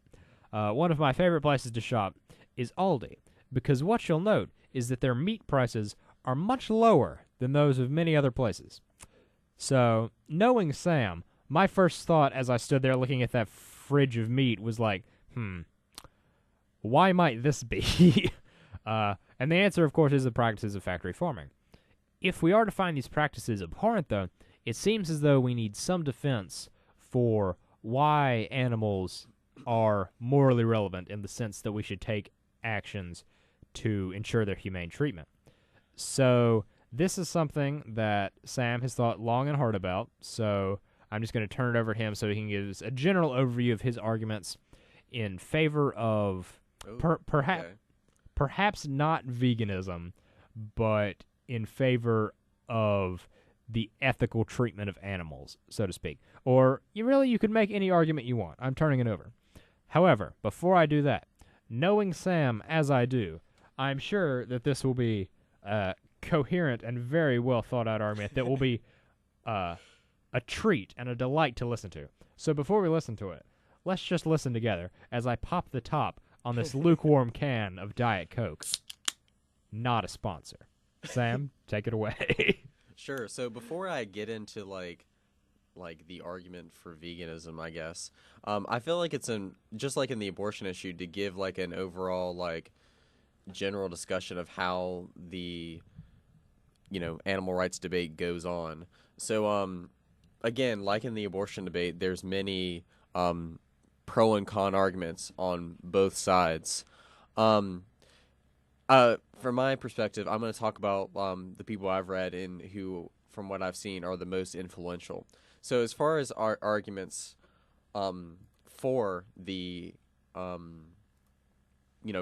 one of my favorite places to shop is Aldi, because what you'll note is that their meat prices are much lower than those of many other places. So, knowing Sam, my first thought as I stood there looking at that fridge of meat was like, why might this be? And the answer, of course, is the practices of factory farming. If we are to find these practices abhorrent, though, it seems as though we need some defense for why animals are morally relevant in the sense that we should take actions to ensure their humane treatment. So this is something that Sam has thought long and hard about, so I'm just going to turn it over to him so he can give us a general overview of his arguments in favor of perhaps not veganism, but in favor of the ethical treatment of animals, so to speak. Or you could make any argument you want. I'm turning it over. However, before I do that, knowing Sam as I do, I'm sure that this will be a coherent and very well thought out argument that will be a treat and a delight to listen to. So before we listen to it, let's just listen together as I pop the top on this lukewarm can of Diet Coke. Not a sponsor. Sam, take it away. Sure. So before I get into like the argument for veganism, I guess, I feel like it's just like in the abortion issue to give like an overall like general discussion of how the animal rights debate goes on. So again, like in the abortion debate, there's many pro and con arguments on both sides. From my perspective, I'm going to talk about the people I've read and who, from what I've seen, are the most influential. So as far as our arguments for the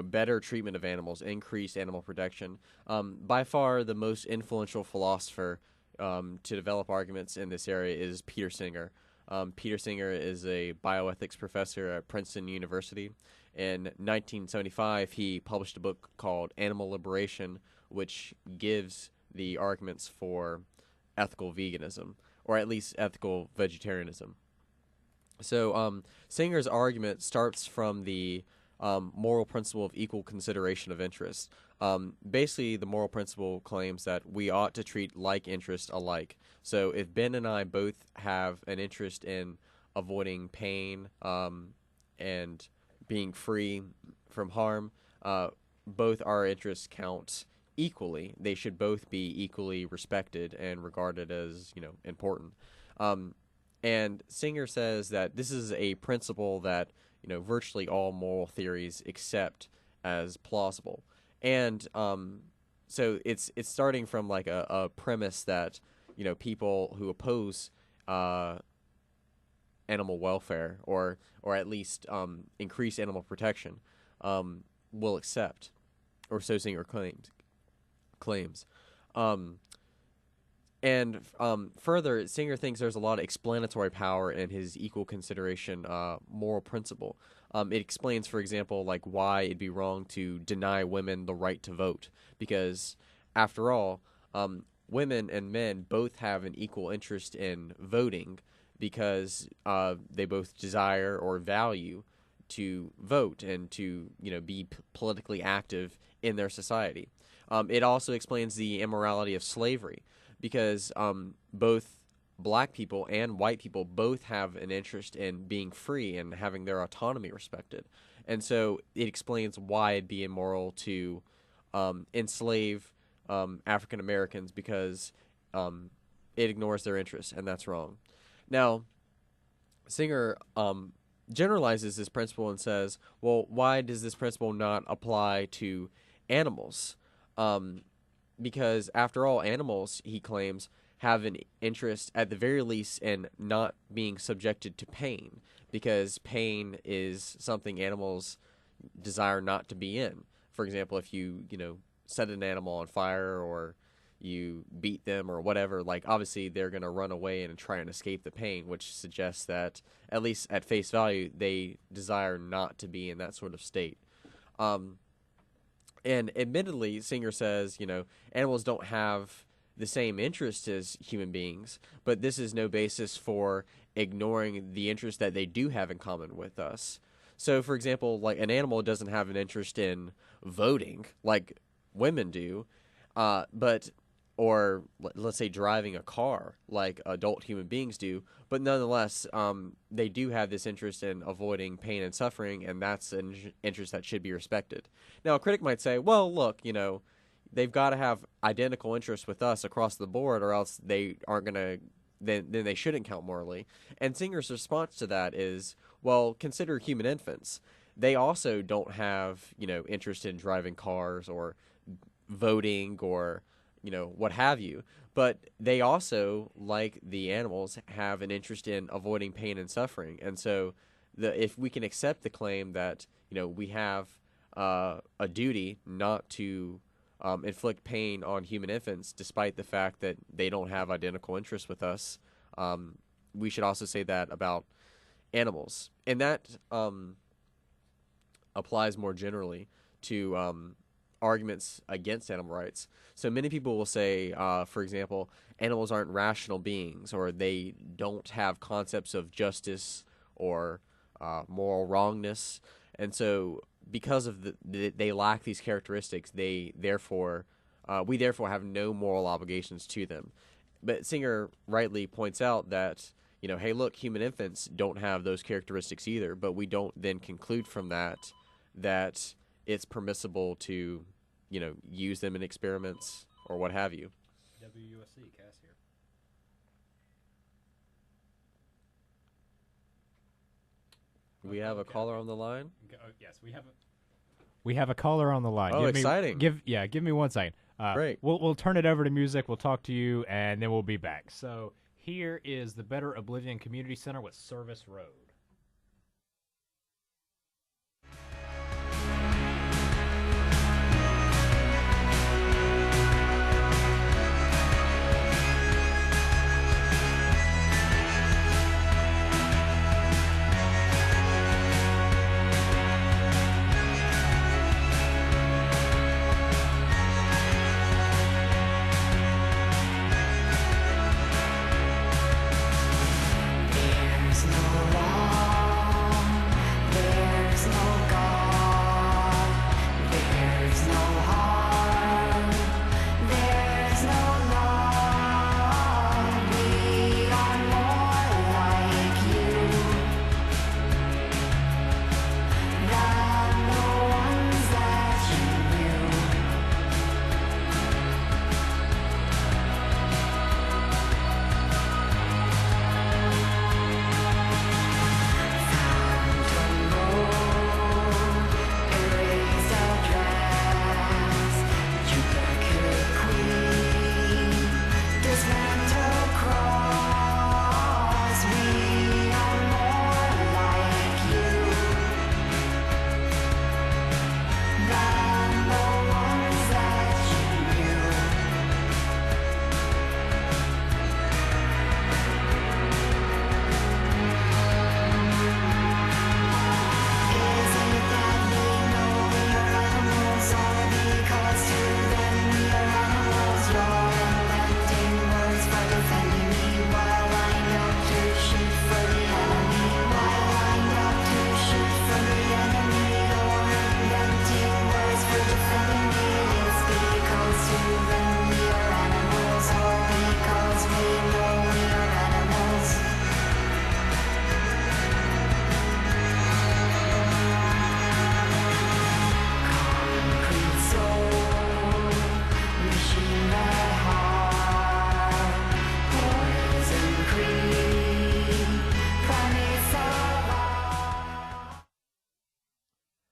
better treatment of animals, increased animal protection, by far the most influential philosopher to develop arguments in this area is Peter Singer. Peter Singer is a bioethics professor at Princeton University. In 1975, he published a book called Animal Liberation, which gives the arguments for ethical veganism, or at least ethical vegetarianism. So Singer's argument starts from the moral principle of equal consideration of interest. Basically, the moral principle claims that we ought to treat like interests alike. So if Ben and I both have an interest in avoiding pain and being free from harm, both our interests count equally. They should both be equally respected and regarded as, important. And Singer says that this is a principle that, virtually all moral theories accept as plausible. And so it's starting from like a premise that, people who oppose animal welfare or at least increase animal protection will accept, or so Singer claims. And further, Singer thinks there's a lot of explanatory power in his equal consideration moral principle. It explains, for example, like why it'd be wrong to deny women the right to vote, because after all, women and men both have an equal interest in voting because they both desire or value to vote and to be politically active in their society. It also explains the immorality of slavery, because both black people and white people both have an interest in being free and having their autonomy respected. And so it explains why it'd be immoral to enslave African Americans, because it ignores their interests, and that's wrong. Now, Singer generalizes this principle and says, well, why does this principle not apply to animals? Because after all, animals, he claims, have an interest at the very least in not being subjected to pain, because pain is something animals desire not to be in. For example, if you set an animal on fire or you beat them or whatever, like obviously they're going to run away and try and escape the pain, which suggests that at least at face value they desire not to be in that sort of state. And admittedly, Singer says, animals don't have the same interest as human beings, but this is no basis for ignoring the interest that they do have in common with us. So, for example, like an animal doesn't have an interest in voting like women do, but or let's say driving a car like adult human beings do, but nonetheless, they do have this interest in avoiding pain and suffering, and that's an interest that should be respected. Now, a critic might say, well, look, they've got to have identical interests with us across the board, or else they aren't going to, then they shouldn't count morally. And Singer's response to that is, well, consider human infants. They also don't have, interest in driving cars or voting or, what have you. But they also, like the animals, have an interest in avoiding pain and suffering. And so if we can accept the claim that, we have a duty not to inflict pain on human infants, despite the fact that they don't have identical interests with us, we should also say that about animals. And that applies more generally to arguments against animal rights. So many people will say, for example, animals aren't rational beings, or they don't have concepts of justice or moral wrongness. And so because of they lack these characteristics, we therefore have no moral obligations to them. But Singer rightly points out that, hey, look, human infants don't have those characteristics either, but we don't then conclude from that it's permissible to, use them in experiments or what have you. WUSC, Cass here. We have a caller on the line? Yes, we have a caller on the line. Oh, exciting. Give me 1 second. Great. We'll turn it over to music. We'll talk to you, and then we'll be back. So here is the Better Oblivion Community Center with Service Road.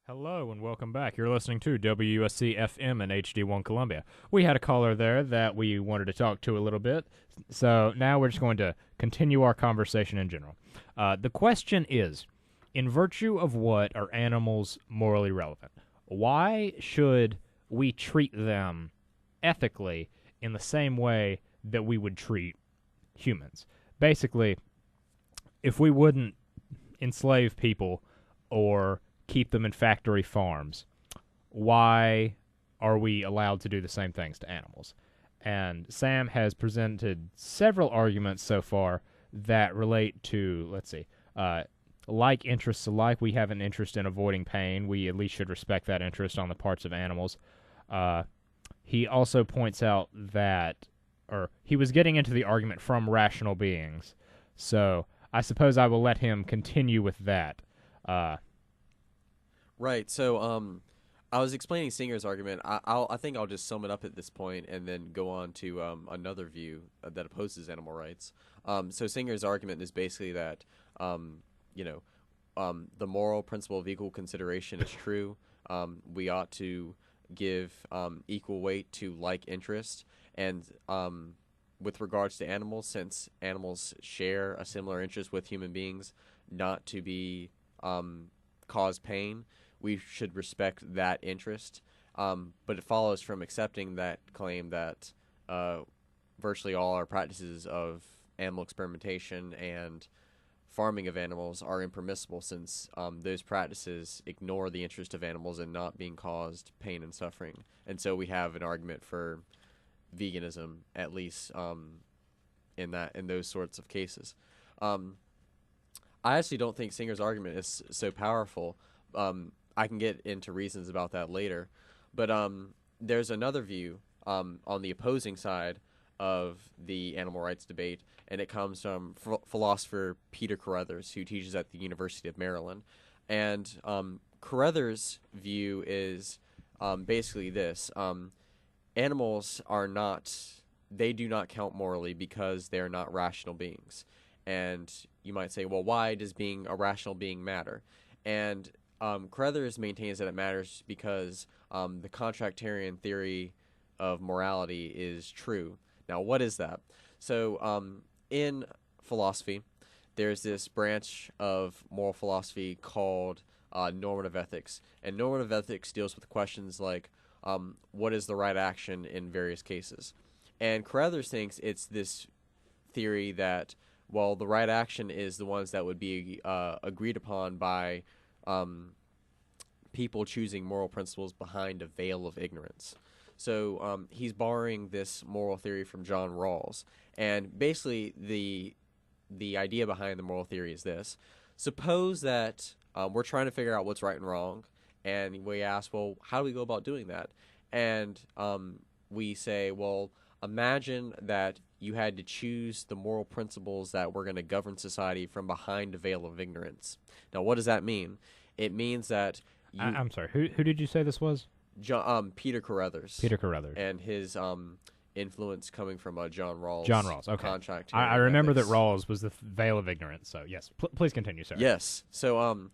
Hello and welcome back. You're listening to WUSC FM in HD1 Columbia. We had a caller there that we wanted to talk to a little bit, so now we're just going to continue our conversation in general. The question is, in virtue of what are animals morally relevant? Why should we treat them ethically in the same way that we would treat humans? Basically, if we wouldn't enslave people or keep them in factory farms, why are we allowed to do the same things to animals? And Sam has presented several arguments so far that relate to, let's see, like interests alike. We have an interest in avoiding pain. We at least should respect that interest on the parts of animals. He also points out that or he was getting into the argument from rational beings. So I suppose I will let him continue with that. Right. So, I was explaining Singer's argument. I think I'll just sum it up at this point and then go on to another view that opposes animal rights. So Singer's argument is basically that, the moral principle of equal consideration is true. We ought to give equal weight to like interest, and with regards to animals, since animals share a similar interest with human beings, not to be cause pain, we should respect that interest. But it follows from accepting that claim that virtually all our practices of animal experimentation and farming of animals are impermissible, since those practices ignore the interest of animals and not being caused pain and suffering. And so we have an argument for veganism, at least in those sorts of cases. I actually don't think Singer's argument is so powerful. I can get into reasons about that later, but there's another view on the opposing side of the animal rights debate, and it comes from philosopher Peter Carruthers, who teaches at the University of Maryland. And Carruthers' view is basically this: animals they do not count morally because they're not rational beings. And you might say, well, why does being a rational being matter? And Carruthers maintains that it matters because the contractarian theory of morality is true. Now, what is that? So, in philosophy, there's this branch of moral philosophy called normative ethics. And normative ethics deals with questions like, what is the right action in various cases? And Carruthers thinks it's this theory that, well, the right action is the ones that would be agreed upon by people choosing moral principles behind a veil of ignorance. So he's borrowing this moral theory from John Rawls. And basically the idea behind the moral theory is this. Suppose that we're trying to figure out what's right and wrong, and we ask, well, how do we go about doing that? And we say, well, imagine that you had to choose the moral principles that were going to govern society from behind a veil of ignorance. Now, what does that mean? It means that I'm sorry, who did you say this was? Peter Carruthers. Peter Carruthers. And his influence coming from John Rawls. John Rawls, okay. Contract. I remember that Rawls was the veil of ignorance, so yes. Please continue, sir. Yes. So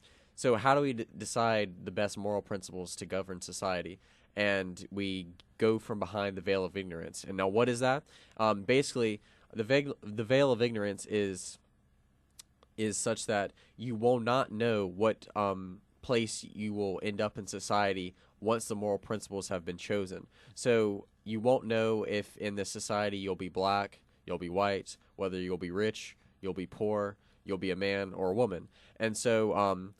how do we decide the best moral principles to govern society? And we go from behind the veil of ignorance. And now what is that? Basically, the veil of ignorance is such that you will not know what place you will end up in society once the moral principles have been chosen. So you won't know if in this society you'll be black, you'll be white, whether you'll be rich, you'll be poor, you'll be a man or a woman. And so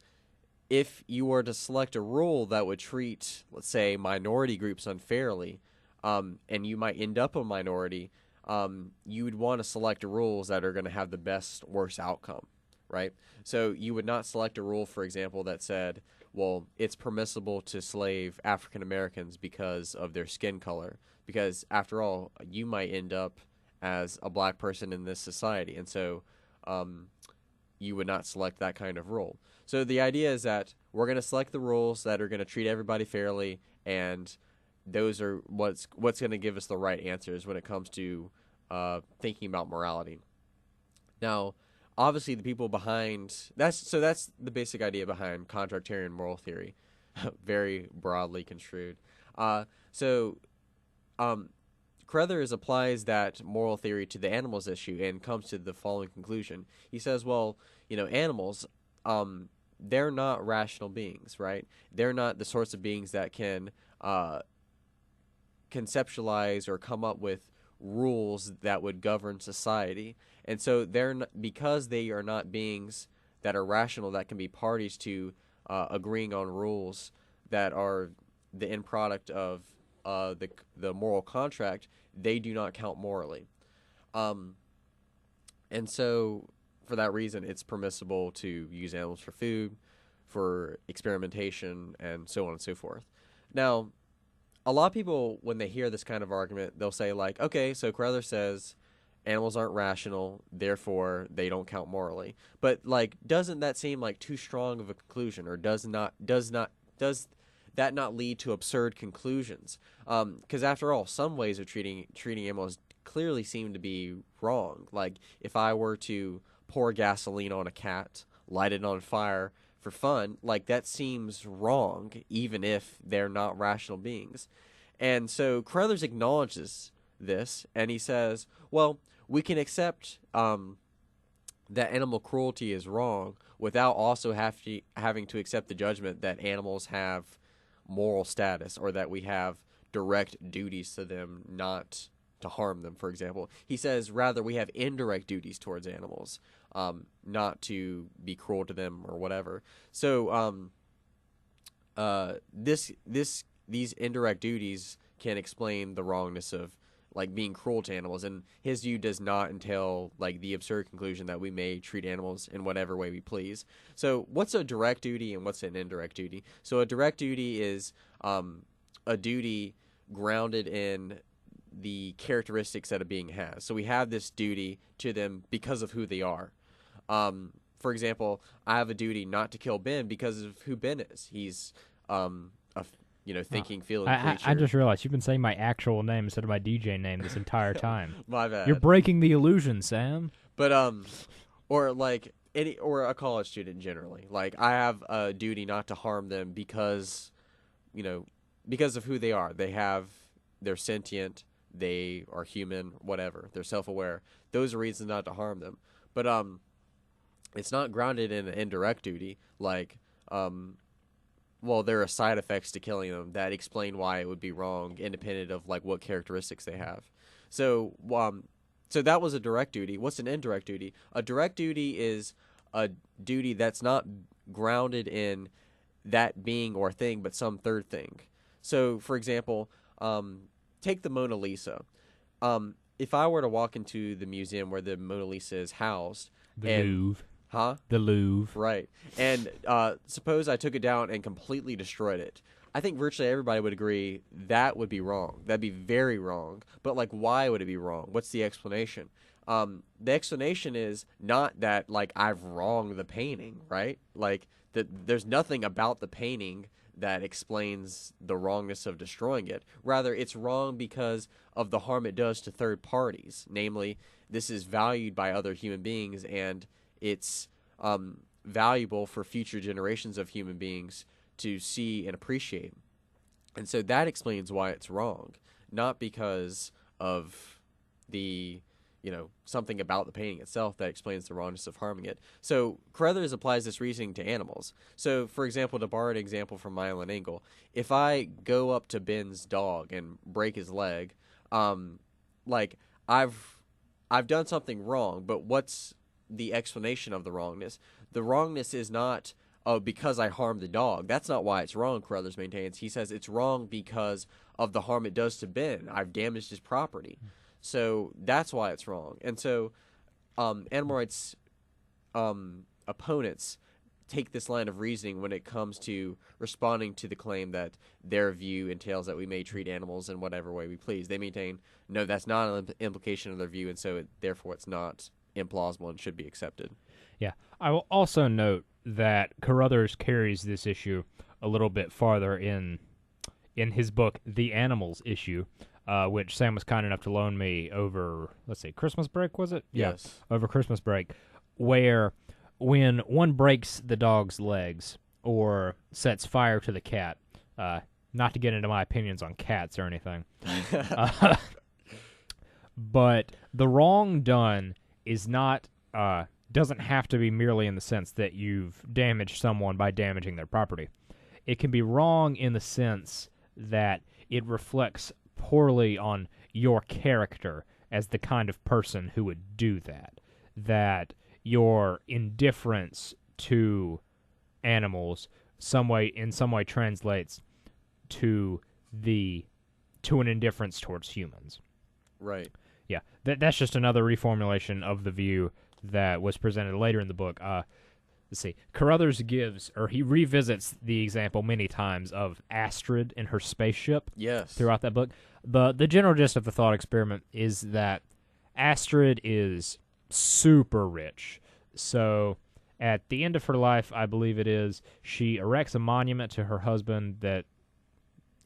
if you were to select a rule that would treat, let's say, minority groups unfairly, and you might end up a minority, you would want to select rules that are going to have the best, worst outcome, right? So you would not select a rule, for example, that said, well, it's permissible to slave African Americans because of their skin color, because after all, you might end up as a black person in this society, and so you would not select that kind of rule. So the idea is that we're going to select the rules that are going to treat everybody fairly, and those are what's going to give us the right answers when it comes to thinking about morality. Now, obviously, the people behind that's the basic idea behind contractarian moral theory, very broadly construed. Carruthers applies that moral theory to the animals issue and comes to the following conclusion. He says, well, animals, they're not rational beings, right? They're not the sorts of beings that can conceptualize or come up with rules that would govern society. And so because they are not beings that are rational, that can be parties to agreeing on rules that are the end product of the moral contract, they do not count morally. And so for that reason, it's permissible to use animals for food, for experimentation, and so on and so forth. Now, a lot of people, when they hear this kind of argument, they'll say, like, okay, so Carruthers says animals aren't rational, therefore they don't count morally. But, like, doesn't that seem like too strong of a conclusion, or does that not lead to absurd conclusions? Because after all, some ways of treating animals clearly seem to be wrong. Like, if I were to pour gasoline on a cat, light it on fire for fun, like, that seems wrong, even if they're not rational beings. And so Carruthers acknowledges this, and he says, well, we can accept that animal cruelty is wrong without also having to accept the judgment that animals have moral status, or that we have direct duties to them not to harm them, for example. He says, rather, we have indirect duties towards animals, not to be cruel to them or whatever. So these indirect duties can explain the wrongness of, like, being cruel to animals, and his view does not entail, like, the absurd conclusion that we may treat animals in whatever way we please. So what's a direct duty and what's an indirect duty? So a direct duty is a duty grounded in the characteristics that a being has. So we have this duty to them because of who they are. For example, I have a duty not to kill Ben because of who Ben is. He's thinking, feeling creature. I just realized you've been saying my actual name instead of my DJ name this entire time. My bad. You're breaking the illusion, Sam. But or a college student generally. Like, I have a duty not to harm them because of who they are. They're sentient, they are human, whatever. They're self-aware. Those are reasons not to harm them. But it's not grounded in an indirect duty, like there are side effects to killing them that explain why it would be wrong, independent of, like, what characteristics they have. So that was a direct duty. What's an indirect duty? A direct duty is a duty that's not grounded in that being or thing, but some third thing. So, for example, take the Mona Lisa. If I were to walk into the museum where the Mona Lisa is housed, The Louvre. Huh? The Louvre. Right. And suppose I took it down and completely destroyed it. I think virtually everybody would agree that would be wrong. That'd be very wrong. But, like, why would it be wrong? What's the explanation? The explanation is not that, like, I've wronged the painting, right? Like, there's nothing about the painting that explains the wrongness of destroying it. Rather, it's wrong because of the harm it does to third parties. Namely, this is valued by other human beings, and it's valuable for future generations of human beings to see and appreciate. And so that explains why it's wrong, not because of the, something about the painting itself that explains the wrongness of harming it. So Carruthers applies this reasoning to animals. So, for example, to borrow an example from my own angle, if I go up to Ben's dog and break his leg, I've done something wrong, but what's the explanation of the wrongness? The wrongness is not, because I harmed the dog. That's not why it's wrong, Carruthers maintains. He says it's wrong because of the harm it does to Ben. I've damaged his property. So that's why it's wrong. And so animal rights opponents take this line of reasoning when it comes to responding to the claim that their view entails that we may treat animals in whatever way we please. They maintain, no, that's not an implication of their view, and so therefore it's not implausible and should be accepted. Yeah. I will also note that Carruthers carries this issue a little bit farther in his book, The Animals Issue, which Sam was kind enough to loan me over, Christmas break, was it? Yes. Yeah, over Christmas break, where when one breaks the dog's legs or sets fire to the cat, not to get into my opinions on cats or anything, but the wrong done is not doesn't have to be merely in the sense that you've damaged someone by damaging their property. It can be wrong in the sense that it reflects poorly on your character as the kind of person who would do that. That your indifference to animals in some way translates to an indifference towards humans. Right. Yeah, that's just another reformulation of the view that was presented later in the book. let's see, Carruthers he revisits the example many times of Astrid in her spaceship Yes. throughout that book. The general gist of the thought experiment is that Astrid is super rich. So at the end of her life, I believe it is, she erects a monument to her husband that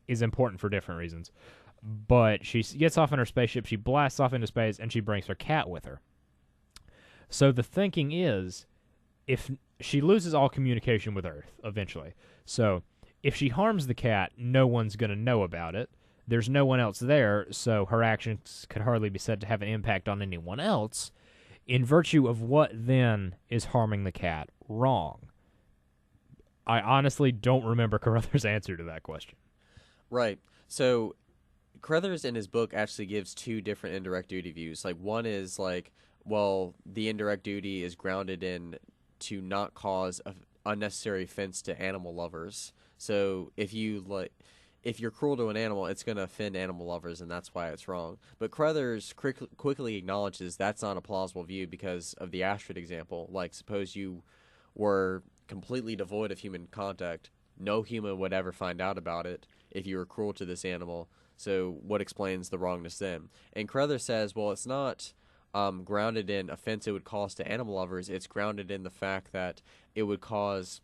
is important for different reasons. But she gets off in her spaceship, she blasts off into space, and she brings her cat with her. So the thinking is, if she loses all communication with Earth eventually, so if she harms the cat, no one's going to know about it. There's no one else there, so her actions could hardly be said to have an impact on anyone else. In virtue of what then is harming the cat wrong? I honestly don't remember Carruthers' answer to that question. Right. So Carruthers in his book actually gives two different indirect duty views. Like, one is like, well, the indirect duty is grounded in to not cause unnecessary offense to animal lovers. So if you're cruel to an animal, it's going to offend animal lovers, and that's why it's wrong. But Carruthers quickly acknowledges that's not a plausible view because of the Astrid example. Like, suppose you were completely devoid of human contact. No human would ever find out about it if you were cruel to this animal. So what explains the wrongness then? And Carruthers says, well, it's not grounded in offense it would cause to animal lovers. It's grounded in the fact that it would cause,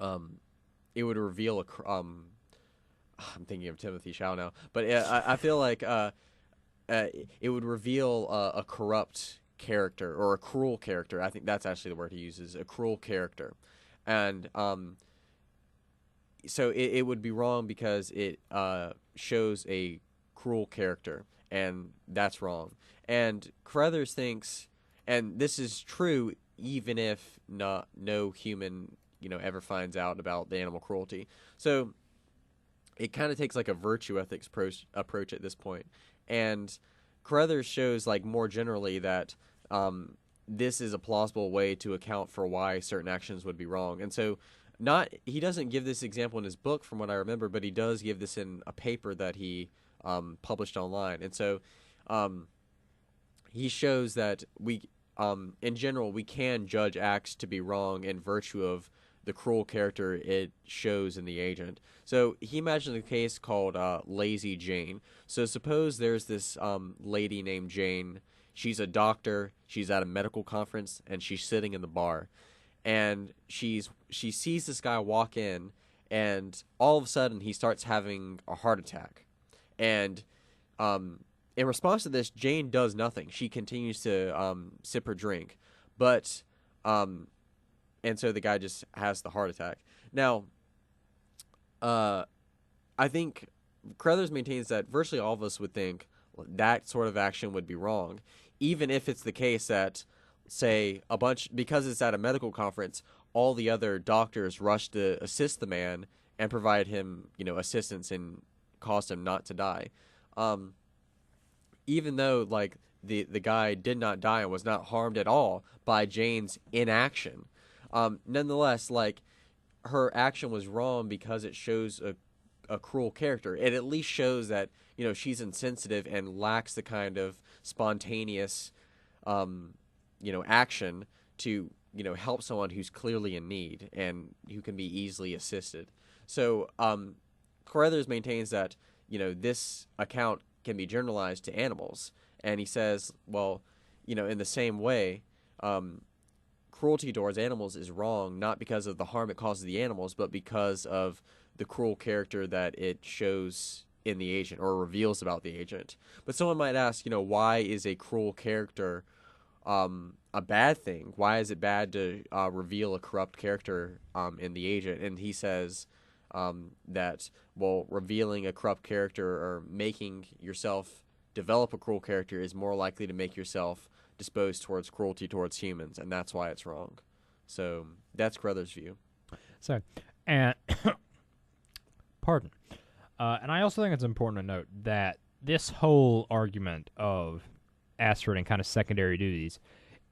it would reveal I'm thinking of Timothy Shaw now, but I feel like it would reveal a corrupt character or a cruel character. I think that's actually the word he uses, a cruel character. And so it would be wrong because it shows a cruel character, and that's wrong. And Carruthers thinks, and this is true even if no human ever finds out about the animal cruelty. So it kind of takes like a virtue ethics approach at this point. And Carruthers shows like more generally that this is a plausible way to account for why certain actions would be wrong. And so he doesn't give this example in his book from what I remember, but he does give this in a paper that he published online. And so he shows that in general, we can judge acts to be wrong in virtue of the cruel character it shows in the agent. So he imagined a case called Lazy Jane. So suppose there's this lady named Jane. She's a doctor. She's at a medical conference, and she's sitting in the bar. And she sees this guy walk in, and all of a sudden he starts having a heart attack. And in response to this, Jane does nothing. She continues to sip her drink. But and so the guy just has the heart attack. Now, I think Carruthers maintains that virtually all of us would think that sort of action would be wrong, even if it's the case that, say, because it's at a medical conference, all the other doctors rush to assist the man and provide him, assistance and cause him not to die. Even though, like, the guy did not die and was not harmed at all by Jane's inaction. Nonetheless, like, her action was wrong because it shows a cruel character. It at least shows that, she's insensitive and lacks the kind of spontaneous, action to, help someone who's clearly in need and who can be easily assisted. So, Carruthers maintains that, this account can be generalized to animals. And he says, well, in the same way, cruelty towards animals is wrong, not because of the harm it causes the animals, but because of the cruel character that it shows in the agent or reveals about the agent. But someone might ask, why is a cruel character a bad thing? Why is it bad to reveal a corrupt character in the agent? And he says that, well, revealing a corrupt character or making yourself develop a cruel character is more likely to make yourself disposed towards cruelty towards humans, and that's why it's wrong. So that's Carruthers' view. So, and pardon. And I also think it's important to note that this whole argument of Astrid and kind of secondary duties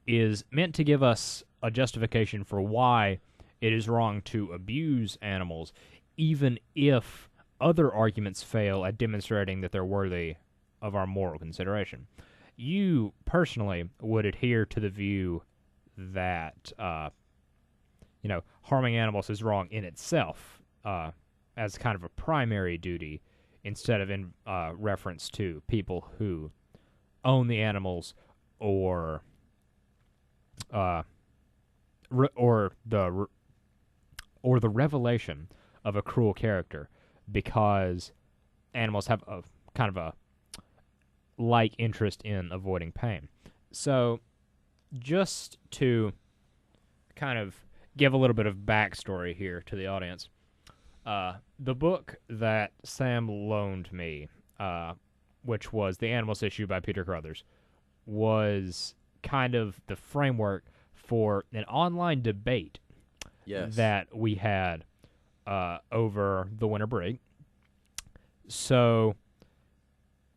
is meant to give us a justification for why it is wrong to abuse animals, even if other arguments fail at demonstrating that they're worthy of our moral consideration. You personally would adhere to the view that harming animals is wrong in itself as kind of a primary duty instead of in reference to people who own the animals or the revelation of a cruel character, because animals have a kind of a like interest in avoiding pain. So just to kind of give a little bit of backstory here to the audience, the book that Sam loaned me, which was The Animals issue by Peter Carruthers, was kind of the framework for an online debate that we had over the winter break. So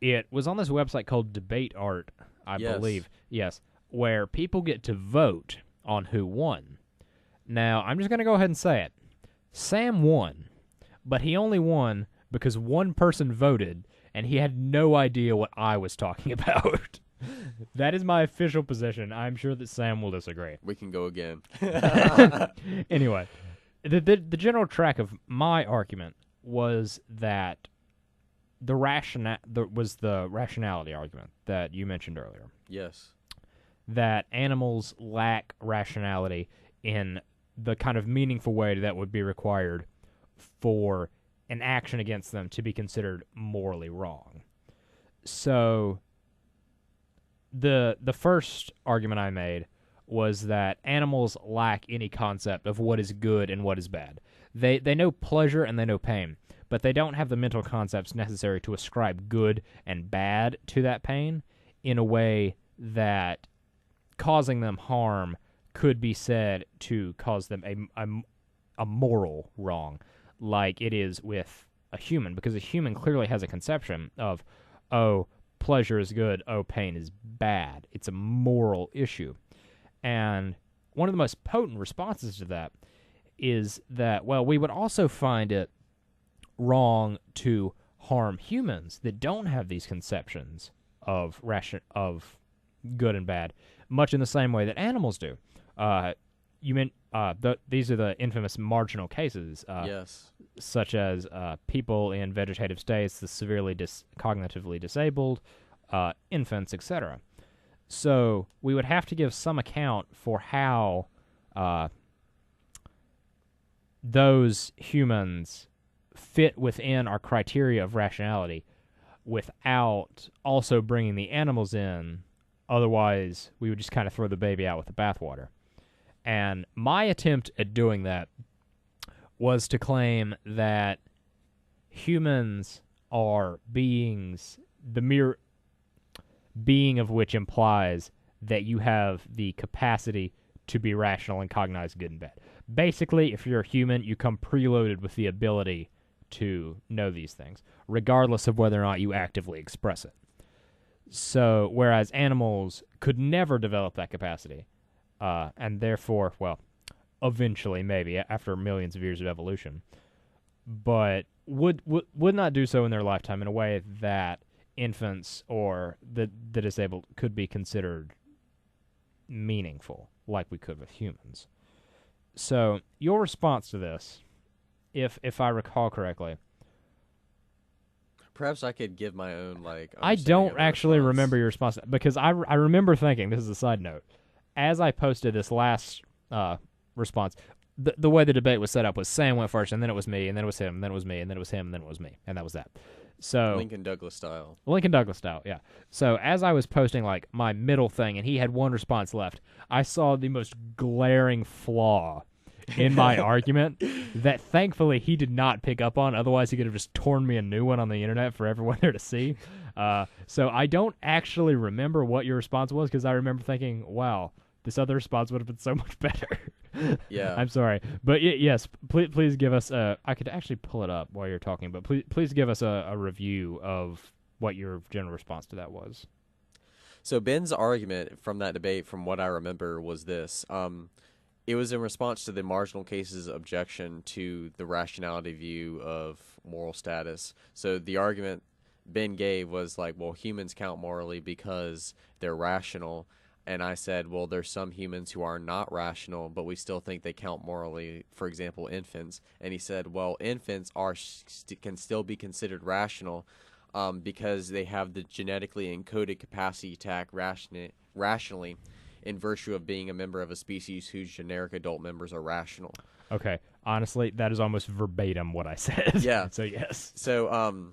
it was on this website called Debate Art, I believe. Yes, where people get to vote on who won. Now, I'm just going to go ahead and say it. Sam won, but he only won because one person voted, and he had no idea what I was talking about. That is my official position. I'm sure that Sam will disagree. We can go again. Anyway, the general track of my argument was that the rationality argument that you mentioned earlier. Yes. That animals lack rationality in the kind of meaningful way that would be required for an action against them to be considered morally wrong. So the first argument I made was that animals lack any concept of what is good and what is bad. They know pleasure and they know pain, but they don't have the mental concepts necessary to ascribe good and bad to that pain in a way that causing them harm could be said to cause them a moral wrong, like it is with a human, because a human clearly has a conception of, oh, pleasure is good, oh, pain is bad. It's a moral issue. And one of the most potent responses to that is that, well, we would also find it wrong to harm humans that don't have these conceptions of good and bad, much in the same way that animals do. These are the infamous marginal cases, such as people in vegetative states, the severely cognitively disabled, infants, etc. So we would have to give some account for how those humans fit within our criteria of rationality without also bringing the animals in. Otherwise, we would just kind of throw the baby out with the bathwater. And my attempt at doing that was to claim that humans are beings, the mere being of which implies that you have the capacity to be rational and cognize good and bad. Basically, if you're a human, you come preloaded with the ability to know these things, regardless of whether or not you actively express it. So, whereas animals could never develop that capacity, and therefore, well, eventually, maybe, after millions of years of evolution, but would not do so in their lifetime in a way that infants or the disabled could be considered meaningful, like we could with humans. So, your response to this, if I recall correctly... Perhaps I could give my own, I don't actually remember your response, because I remember thinking, this is a side note, as I posted this last response, the way the debate was set up was Sam went first, and then it was me, and then it was him, and then it was me, and then it was him, and then it was me, and that was that. So Lincoln Douglas style, yeah. So as I was posting, my middle thing, and he had one response left, I saw the most glaring flaw in my argument that thankfully he did not pick up on. Otherwise, he could have just torn me a new one on the internet for everyone there to see. So I don't actually remember what your response was, because I remember thinking, wow, this other response would have been so much better. Yeah. I'm sorry. But yes, please give us I could actually pull it up while you're talking, but please give us a review of what your general response to that was. So Ben's argument from that debate, from what I remember, was this. It was in response to the marginal cases objection to the rationality view of moral status. So the argument Ben gave was well, humans count morally because they're rational. And I said, well, there's some humans who are not rational, but we still think they count morally. For example, infants. And he said, well, infants can still be considered rational because they have the genetically encoded capacity to act rationally in virtue of being a member of a species whose generic adult members are rational. Okay. Honestly, that is almost verbatim what I said. Yeah. So, yes. So,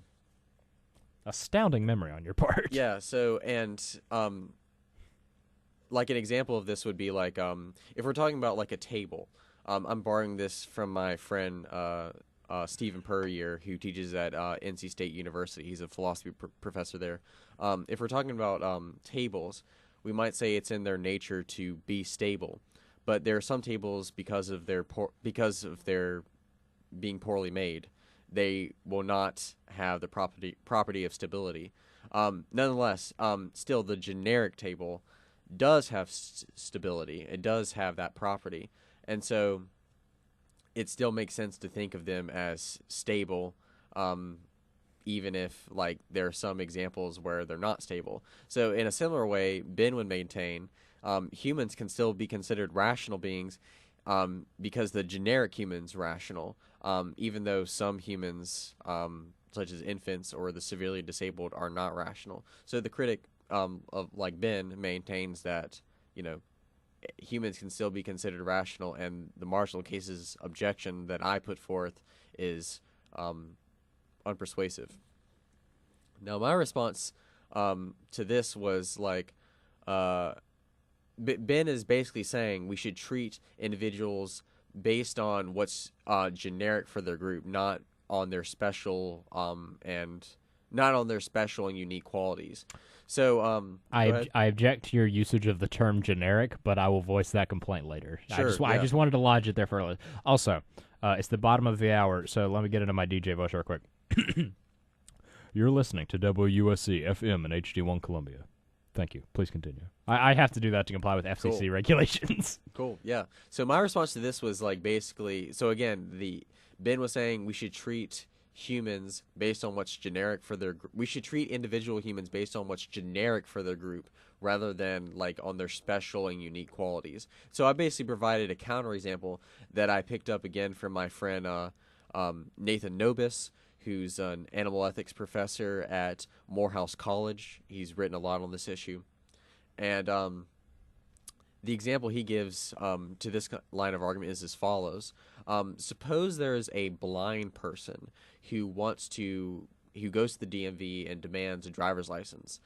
astounding memory on your part. yeah. So, and like an example of this would be like if we're talking about like a table. I'm borrowing this from my friend Stephen Puryear, who teaches at NC State University. He's a philosophy professor there. If we're talking about tables, we might say it's in their nature to be stable, but there are some tables because of their being poorly made, they will not have the property of stability. Nonetheless, still the generic table does have stability. It does have that property, and so it still makes sense to think of them as stable, even if like there are some examples where they're not stable. So in a similar way, Ben would maintain humans can still be considered rational beings because the generic human's rational, even though some humans, such as infants or the severely disabled, are not rational. So the critic of like Ben maintains that, you know, humans can still be considered rational, and the marginal cases objection that I put forth is unpersuasive. Now, my response to this was like, Ben is basically saying we should treat individuals based on what's generic for their group, not on their special and unique qualities. So I object to your usage of the term generic, but I will voice that complaint later. Sure, I just wanted to lodge it there for a Also, it's the bottom of the hour, so let me get into my DJ voice real quick. You're listening to WUSC FM in HD1 Columbia. Thank you. Please continue. I have to do that to comply with FCC regulations. Cool. Yeah. So my response to this was like basically. So again, Ben was saying we should treat humans based on what's generic for their. We should treat individual humans based on what's generic for their group, rather than like on their special and unique qualities. So I basically provided a counterexample that I picked up again from my friend Nathan Nobis, who's an animal ethics professor at Morehouse College. He's written a lot on this issue. And the example he gives to this line of argument is as follows. Suppose there is a blind person who goes to the DMV and demands a driver's license.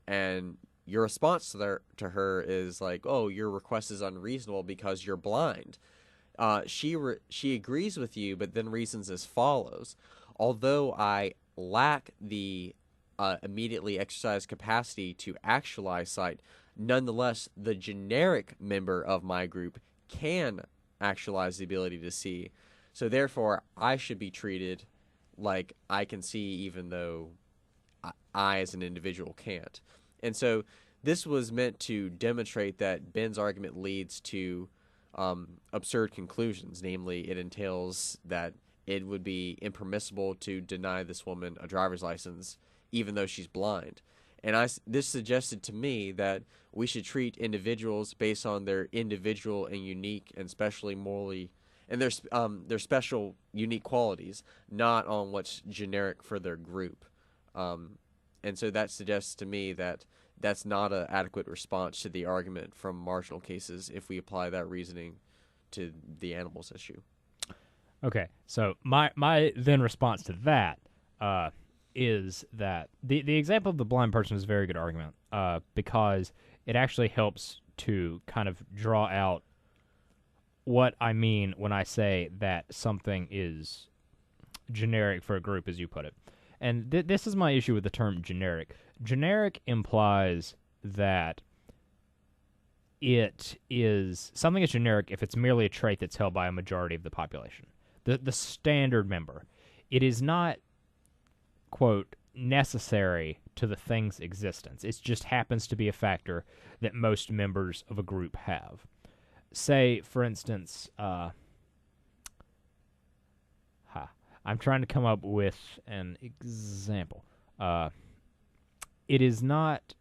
And your response to her is like, oh, your request is unreasonable because you're blind. She agrees with you, but then reasons as follows. Although I lack the immediately exercised capacity to actualize sight, nonetheless, the generic member of my group can actualize the ability to see. So therefore, I should be treated like I can see even though I as an individual can't. And so this was meant to demonstrate that Ben's argument leads to absurd conclusions. Namely, it entails that it would be impermissible to deny this woman a driver's license even though she's blind. And this suggested to me that we should treat individuals based on their individual and unique and specially morally and their special unique qualities, not on what's generic for their group. And so that suggests to me that that's not an adequate response to the argument from marginal cases if we apply that reasoning to the animals issue. Okay, so my then response to that is that the example of the blind person is a very good argument because it actually helps to kind of draw out what I mean when I say that something is generic for a group, as you put it. And this is my issue with the term generic. Generic implies that something is generic if it's merely a trait that's held by a majority of the population. The standard member. It is not, quote, necessary to the thing's existence. It just happens to be a factor that most members of a group have. Say, for instance, I'm trying to come up with an example. It is not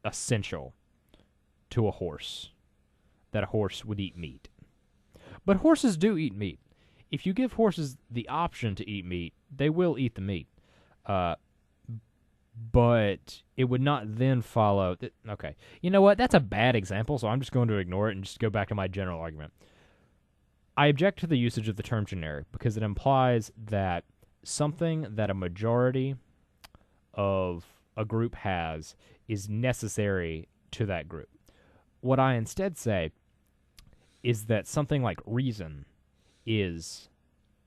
essential to a horse, that a horse would eat meat. But horses do eat meat. If you give horses the option to eat meat, they will eat the meat. But it would not then follow... Okay, you know what? That's a bad example, so I'm just going to ignore it and just go back to my general argument. I object to the usage of the term generic because it implies that something that a majority of a group has is necessary to that group. What I instead say is that something like reason is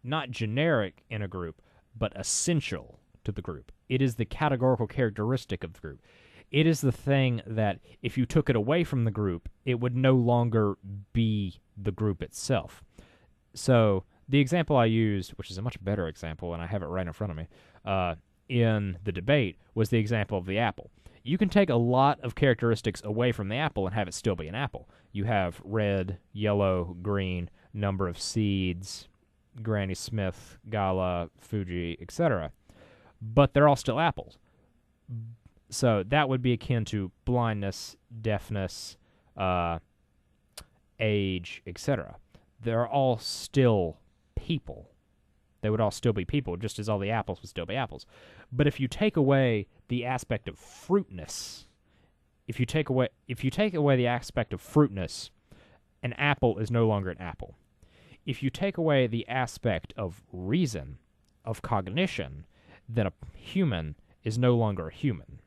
not generic in a group, but essential to the group. It is the categorical characteristic of the group. It is the thing that if you took it away from the group, it would no longer be the group itself. So the example I used, which is a much better example, and I have it right in front of me, in the debate, was the example of the apple. You can take a lot of characteristics away from the apple and have it still be an apple. You have red, yellow, green, number of seeds, Granny Smith, Gala, Fuji, etc. But they're all still apples. So that would be akin to blindness, deafness, age, etc. They're all still people. They would all still be people, just as all the apples would still be apples. But if you take away the aspect of fruitness, if you take away the aspect of fruitness, an apple is no longer an apple. If you take away the aspect of reason, of cognition, then a human is no longer a human.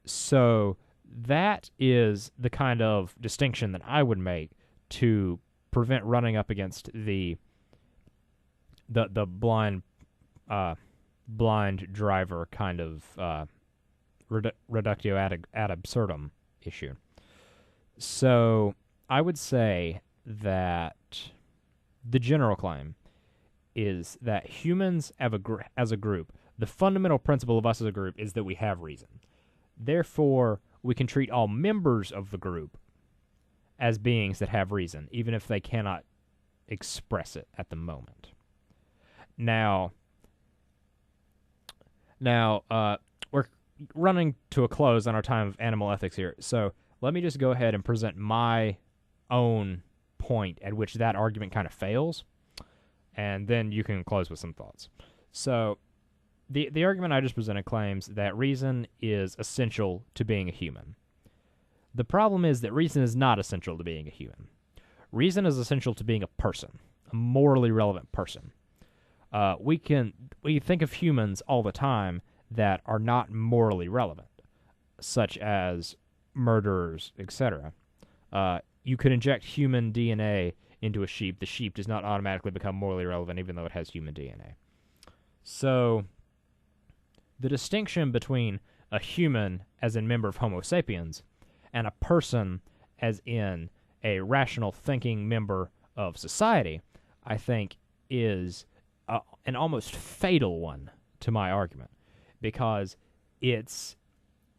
So that is the kind of distinction that I would make to prevent running up against the blind driver kind of reductio ad absurdum issue. So I would say that the general claim is that humans as a group, the fundamental principle of us as a group is that we have reason. Therefore, we can treat all members of the group as beings that have reason, even if they cannot express it at the moment. Now, we're running to a close on our time of animal ethics here, so let me just go ahead and present my own point at which that argument kind of fails, and then you can close with some thoughts. So, the argument I just presented claims that reason is essential to being a human. The problem is that reason is not essential to being a human. Reason is essential to being a person, a morally relevant person. We think of humans all the time that are not morally relevant, such as murderers, etc. You could inject human DNA into a sheep. The sheep does not automatically become morally relevant, even though it has human DNA. So, the distinction between a human, as in member of Homo sapiens, and a person, as in a rational thinking member of society, I think is an almost fatal one to my argument, because it's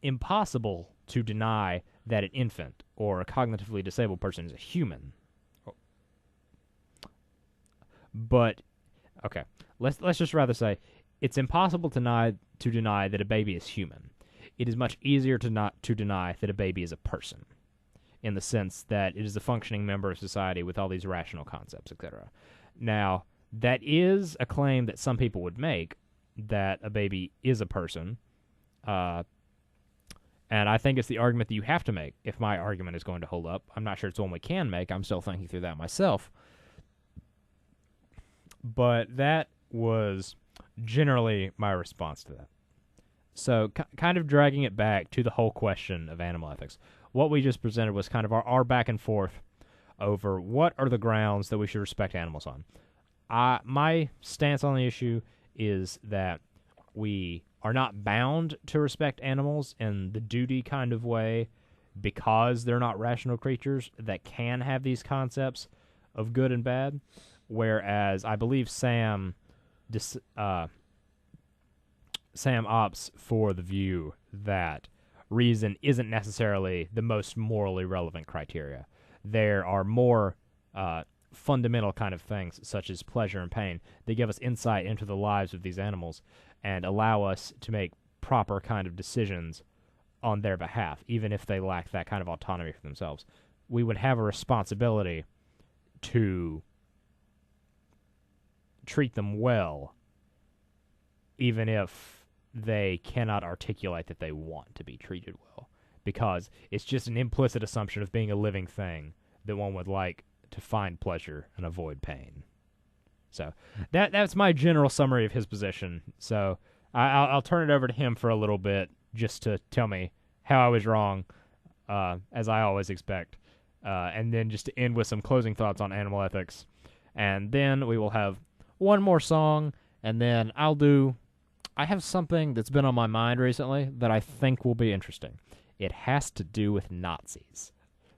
impossible to deny that an infant or a cognitively disabled person is a human. But, okay, let's just rather say it's impossible to deny that a baby is human. It is much easier to deny that a baby is a person, in the sense that it is a functioning member of society with all these rational concepts, etc. Now, that is a claim that some people would make, that a baby is a person, and I think it's the argument that you have to make if my argument is going to hold up. I'm not sure it's one we can make. I'm still thinking through that myself. But that was generally my response to that. So, kind of dragging it back to the whole question of animal ethics. What we just presented was kind of our back and forth over what are the grounds that we should respect animals on. My stance on the issue is that we are not bound to respect animals in the duty kind of way because they're not rational creatures that can have these concepts of good and bad, whereas I believe Sam opts for the view that reason isn't necessarily the most morally relevant criteria. There are more fundamental kind of things, such as pleasure and pain, that give us insight into the lives of these animals and allow us to make proper kind of decisions on their behalf, even if they lack that kind of autonomy for themselves. We would have a responsibility to treat them well, even if they cannot articulate that they want to be treated well, because it's just an implicit assumption of being a living thing that one would like to find pleasure and avoid pain. So that's my general summary of his position. So I'll turn it over to him for a little bit just to tell me how I was wrong, as I always expect, and then just to end with some closing thoughts on animal ethics. And then we will have one more song, and then I have something that's been on my mind recently that I think will be interesting. It has to do with Nazis.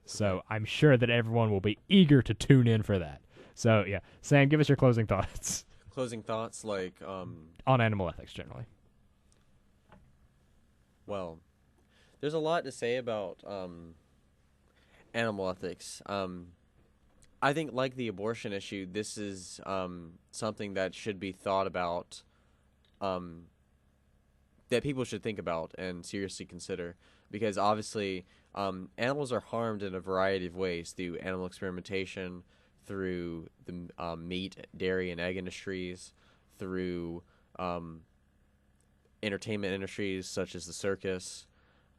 So I'm sure that everyone will be eager to tune in for that. So, yeah. Sam, give us your closing thoughts. Closing thoughts, like... on animal ethics, generally. Well, there's a lot to say about animal ethics. I think, like the abortion issue, this is something that should be thought about, that people should think about and seriously consider. Because, obviously, animals are harmed in a variety of ways through animal experimentation, through the meat, dairy, and egg industries, through entertainment industries such as the circus,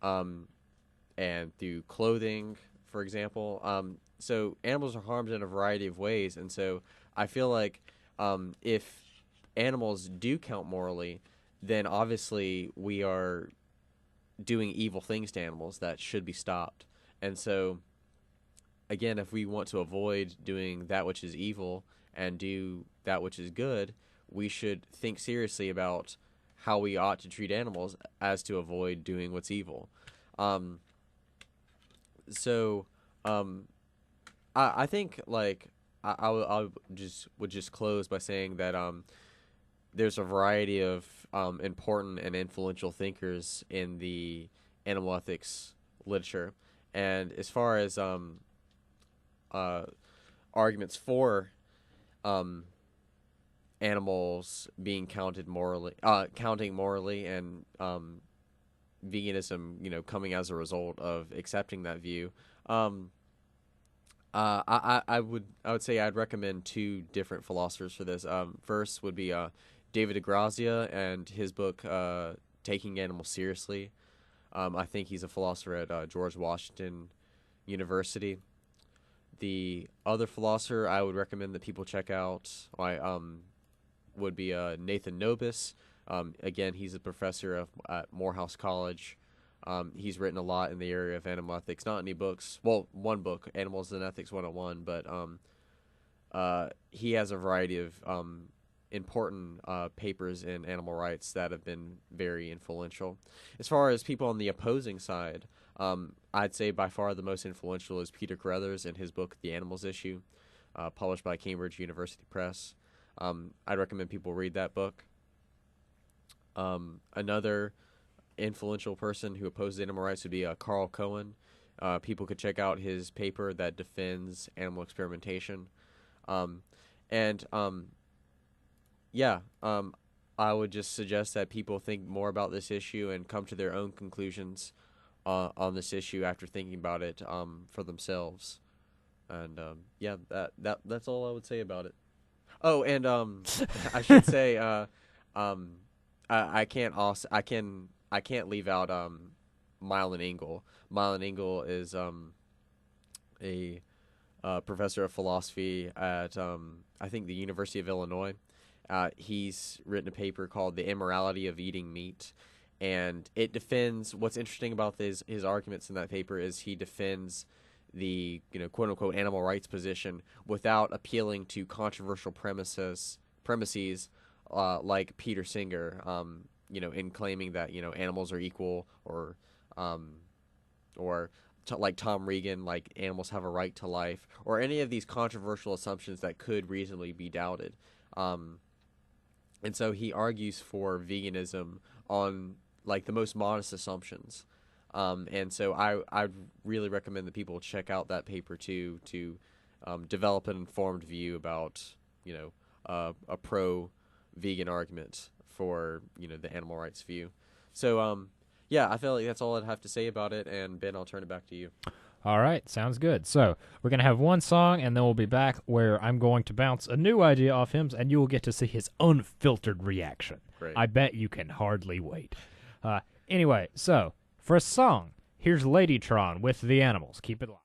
and through clothing, for example. So animals are harmed in a variety of ways, and so I feel like if animals do count morally, then obviously we are doing evil things to animals that should be stopped. And so, again, if we want to avoid doing that which is evil and do that which is good, we should think seriously about how we ought to treat animals as to avoid doing what's evil. I think, like, I would just close by saying that there's a variety of important and influential thinkers in the animal ethics literature, and as far as arguments for animals being counting morally, and veganism, coming as a result of accepting that view. I would say I'd recommend two different philosophers for this. First would be David DeGrazia and his book Taking Animals Seriously. I think he's a philosopher at George Washington University. The other philosopher I would recommend that people check out would be Nathan Nobis. Again, he's a professor at Morehouse College. He's written a lot in the area of animal ethics. Not any books. Well, one book, Animals and Ethics 101, but he has a variety of important papers in animal rights that have been very influential. As far as people on the opposing side, I'd say by far the most influential is Peter Carruthers in his book, The Animals Issue, published by Cambridge University Press. I'd recommend people read that book. Another influential person who opposes animal rights would be Carl Cohen. People could check out his paper that defends animal experimentation. I would just suggest that people think more about this issue and come to their own conclusions on this issue after thinking about it for themselves. And that's all I would say about it. Oh, and I should say I can't leave out Mylon Engel. Mylon Engel is a professor of philosophy at I think the University of Illinois. He's written a paper called The Immorality of Eating Meat, and it defends, what's interesting about his arguments in that paper is he defends the quote-unquote animal rights position without appealing to controversial premises like Peter Singer, in claiming that animals are equal, or like Tom Regan, like animals have a right to life, or any of these controversial assumptions that could reasonably be doubted. And so he argues for veganism on like the most modest assumptions. And so I'd really recommend that people check out that paper too, to develop an informed view about a pro-vegan argument for the animal rights view. So yeah, I feel like that's all I'd have to say about it. And Ben, I'll turn it back to you. All right, sounds good. So we're going to have one song, and then we'll be back where I'm going to bounce a new idea off him, and you will get to see his unfiltered reaction. Great. I bet you can hardly wait. Anyway, so for a song, here's Ladytron with The Animals. Keep it live.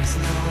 There's no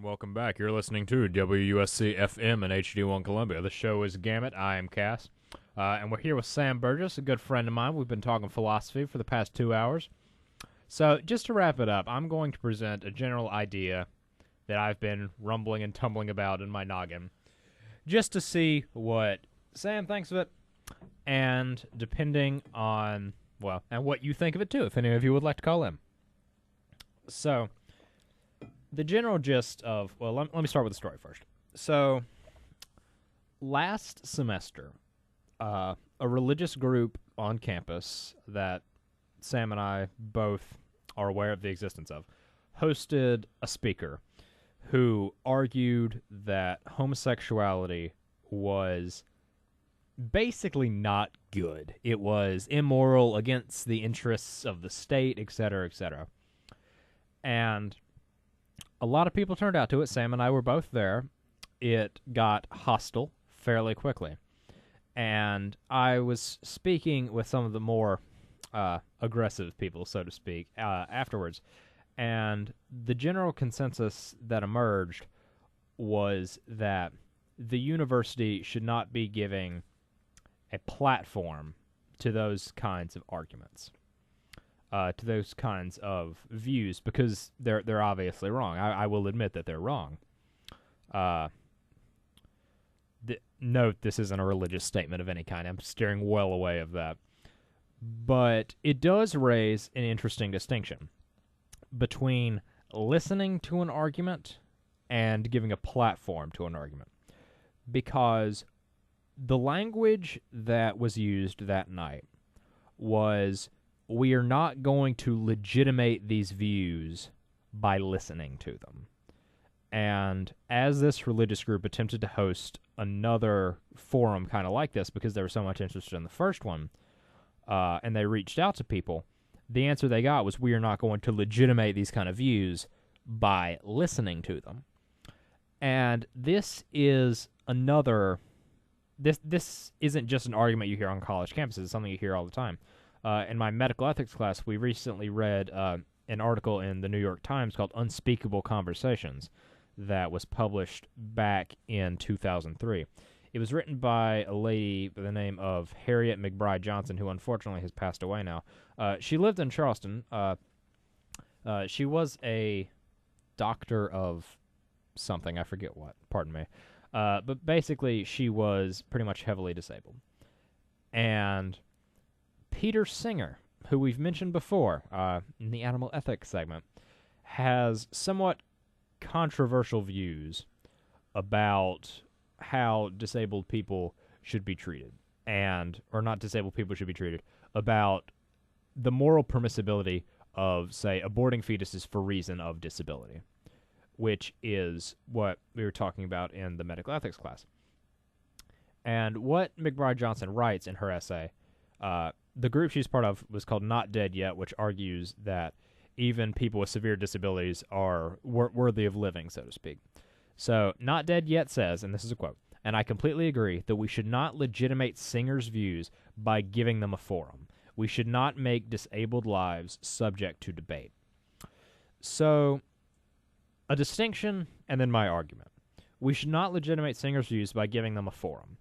welcome back. You're listening to WUSC FM and HD1 Columbia. The show is Gamut. I am Cass. And we're here with Sam Burgess, a good friend of mine. We've been talking philosophy for the past 2 hours. So, just to wrap it up, I'm going to present a general idea that I've been rumbling and tumbling about in my noggin, just to see what Sam thinks of it, and depending on, well, and what you think of it too, if any of you would like to call in. So, the general gist of, well, let me start with the story first. So, last semester, a religious group on campus that Sam and I both are aware of the existence of hosted a speaker who argued that homosexuality was basically not good. It was immoral, against the interests of the state, etc., etc. And a lot of people turned out to it. Sam and I were both there. It got hostile fairly quickly. And I was speaking with some of the more aggressive people, so to speak, afterwards. And the general consensus that emerged was that the university should not be giving a platform to those kinds of arguments, to those kinds of views, because they're obviously wrong. I will admit that they're wrong. Note, this isn't a religious statement of any kind. I'm steering well away of that. But it does raise an interesting distinction between listening to an argument and giving a platform to an argument. Because the language that was used that night was, we are not going to legitimate these views by listening to them. And as this religious group attempted to host another forum kind of like this, because there was so much interest in the first one, and they reached out to people, the answer they got was, we are not going to legitimate these kind of views by listening to them. And this is another... This isn't just an argument you hear on college campuses. It's something you hear all the time. In my medical ethics class, we recently read an article in the New York Times called Unspeakable Conversations that was published back in 2003. It was written by a lady by the name of Harriet McBride Johnson, who unfortunately has passed away now. She lived in Charleston. She was a doctor of something. I forget what. Pardon me. But basically, she was pretty much heavily disabled. And Peter Singer, who we've mentioned before in the animal ethics segment, has somewhat controversial views about how disabled people should be treated, or not disabled people should be treated, about the moral permissibility of, say, aborting fetuses for reason of disability, which is what we were talking about in the medical ethics class. And what McBride Johnson writes in her essay, the group she's part of was called Not Dead Yet, which argues that even people with severe disabilities are worthy of living, so to speak. So, Not Dead Yet says, and this is a quote, "And I completely agree that we should not legitimate Singer's views by giving them a forum. We should not make disabled lives subject to debate." So, a distinction, and then my argument. We should not legitimate Singer's views by giving them a forum.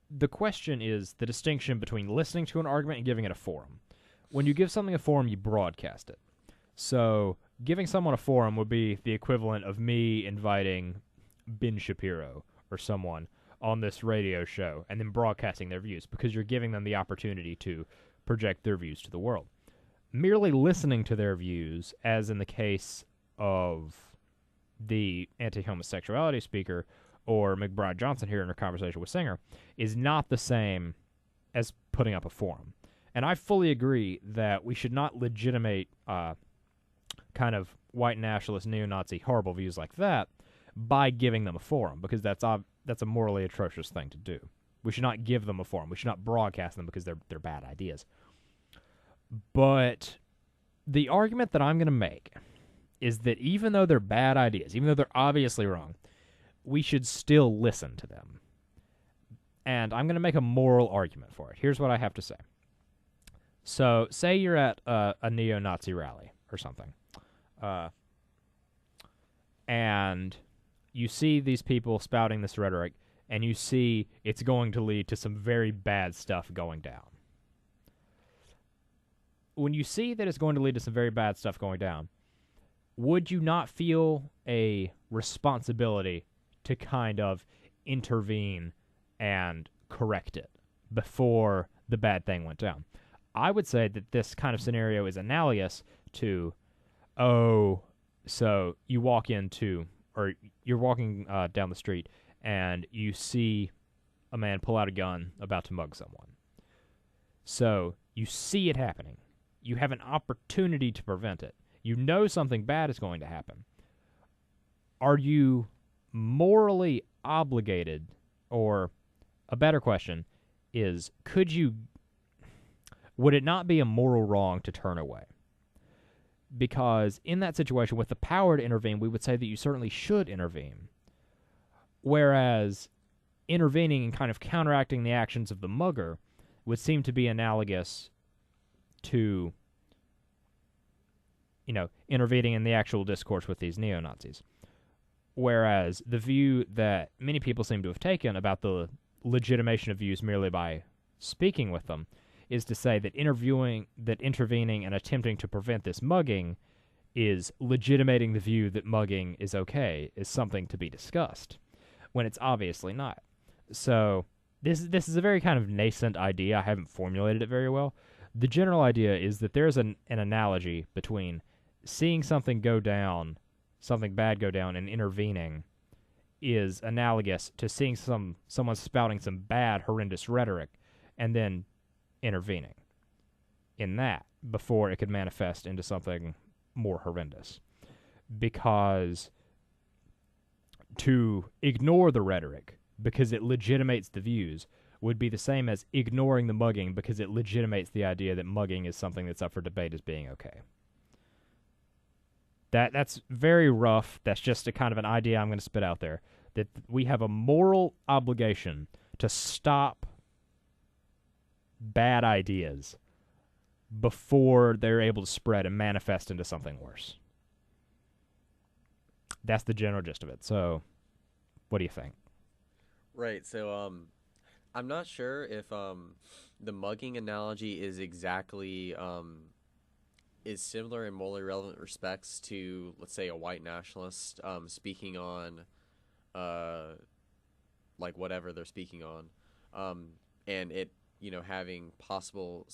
The question is the distinction between listening to an argument and giving it a forum. When you give something a forum, you broadcast it. So, giving someone a forum would be the equivalent of me inviting Ben Shapiro or someone on this radio show and then broadcasting their views, because you're giving them the opportunity to project their views to the world. Merely listening to their views, as in the case of the anti-homosexuality speaker or McBride Johnson here in her conversation with Singer, is not the same as putting up a forum. And I fully agree that we should not legitimate kind of white nationalist, neo-Nazi, horrible views like that by giving them a forum, because that's a morally atrocious thing to do. We should not give them a forum. We should not broadcast them because they're bad ideas. But the argument that I'm going to make is that even though they're bad ideas, even though they're obviously wrong, we should still listen to them. And I'm going to make a moral argument for it. Here's what I have to say. So, say you're at a neo-Nazi rally or something, and you see these people spouting this rhetoric, and you see it's going to lead to some very bad stuff going down. when you see that it's going to lead to some very bad stuff going down, would you not feel a responsibility to kind of intervene and correct it before the bad thing went down? I would say that this kind of scenario is analogous to, so you walk into, or you're walking down the street, and you see a man pull out a gun about to mug someone. So you see it happening. You have an opportunity to prevent it. You know something bad is going to happen. Are you morally obligated, or a better question is, would it not be a moral wrong to turn away? Because in that situation, with the power to intervene, we would say that you certainly should intervene. Whereas intervening and kind of counteracting the actions of the mugger would seem to be analogous to, intervening in the actual discourse with these neo-Nazis. Whereas the view that many people seem to have taken about the legitimation of views merely by speaking with them is to say that intervening and attempting to prevent this mugging is legitimating the view that mugging is okay, is something to be discussed, when it's obviously not. So this is a very kind of nascent idea. I haven't formulated it very well. The general idea is that there's an analogy between seeing something bad go down, and intervening is analogous to seeing someone spouting some bad, horrendous rhetoric and then intervening in that before it could manifest into something more horrendous. Because to ignore the rhetoric because it legitimates the views would be the same as ignoring the mugging because it legitimates the idea that mugging is something that's up for debate as being okay. That's very rough. That's just a kind of an idea I'm going to spit out there, that we have a moral obligation to stop bad ideas before they're able to spread and manifest into something worse. That's the general gist of it. So, what do you think? Right. So, I'm not sure if the mugging analogy is exactly is similar in morally relevant respects to, let's say, a white nationalist speaking on like whatever they're speaking on, and it having possible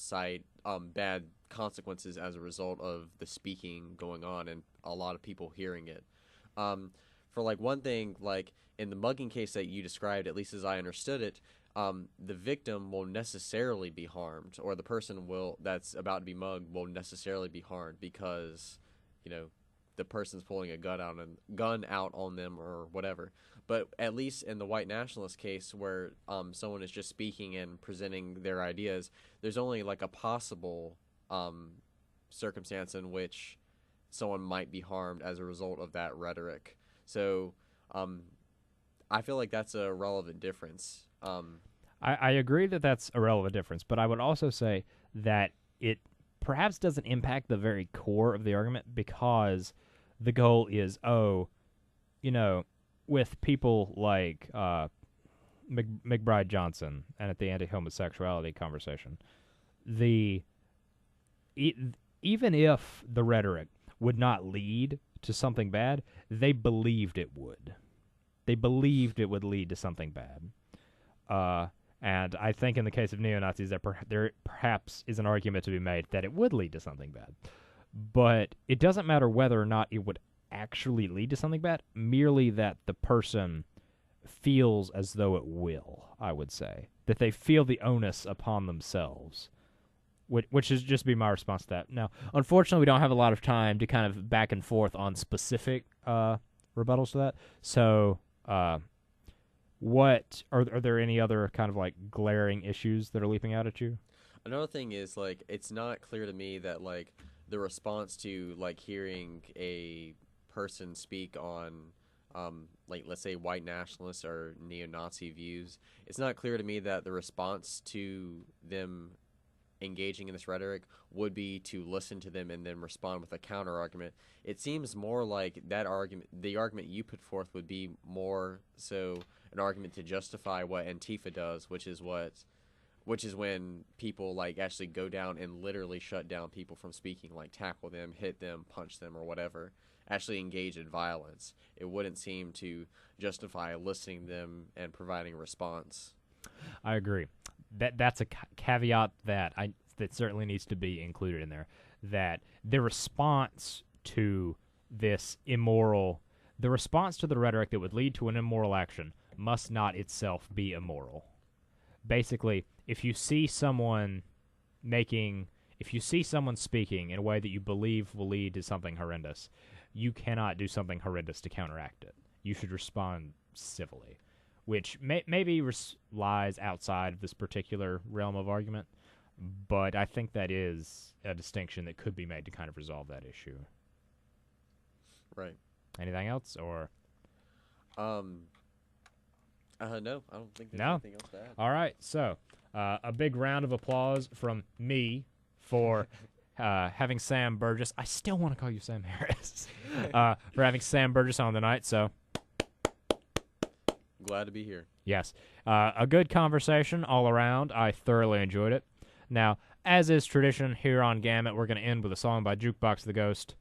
bad consequences as a result of the speaking going on and a lot of people hearing it. For like one thing, like in the mugging case that you described, at least as I understood it, the victim will necessarily be harmed, or the person that's about to be mugged will necessarily be harmed because, the person's pulling a gun out on them or whatever. But at least in the white nationalist case, where someone is just speaking and presenting their ideas, there's only like a possible circumstance in which someone might be harmed as a result of that rhetoric. So I feel like that's a relevant difference. I agree that that's a relevant difference, but I would also say that it perhaps doesn't impact the very core of the argument, because the goal is, with people like McBride Johnson and at the anti-homosexuality conversation, even if the rhetoric would not lead to something bad, they believed it would. They believed it would lead to something bad. And I think in the case of neo-Nazis, there perhaps is an argument to be made that it would lead to something bad. But it doesn't matter whether or not it would actually lead to something bad, merely that the person feels as though it will, I would say. That they feel the onus upon themselves, which is just be my response to that. Now, unfortunately, we don't have a lot of time to kind of back and forth on specific rebuttals to that. So, what are there any other kind of like glaring issues that are leaping out at you? Another thing is, like, it's not clear to me that, like, the response to, like, hearing a person speak on, like, let's say white nationalist or neo-Nazi views, it's not clear to me that the response to them engaging in this rhetoric would be to listen to them and then respond with a counter argument. It seems more like the argument you put forth would be more so an argument to justify what Antifa does, which is what which is when people like actually go down and literally shut down people from speaking, like tackle them, hit them, punch them, or whatever. Actually engage in violence. It wouldn't seem to justify listening to them and providing a response. I agree. That's a caveat that certainly needs to be included in there. That the response to this immoral, the response to the rhetoric that would lead to an immoral action must not itself be immoral. Basically, if you see someone speaking in a way that you believe will lead to something horrendous, you cannot do something horrendous to counteract it. You should respond civilly, which maybe lies outside of this particular realm of argument, but I think that is a distinction that could be made to kind of resolve that issue. Right. Anything else, or? No, I don't think there's No? anything else to add. All right, so a big round of applause from me for having Sam Burgess. I still want to call you Sam Harris. For having Sam Burgess on tonight, so. Glad to be here. Yes. A good conversation all around. I thoroughly enjoyed it. Now, as is tradition here on Gamut, we're going to end with a song by Jukebox the Ghost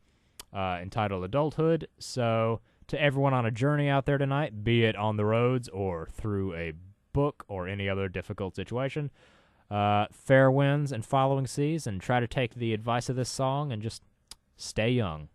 entitled Adulthood. So, to everyone on a journey out there tonight, be it on the roads or through a book or any other difficult situation, fair winds and following seas, and try to take the advice of this song and just stay young.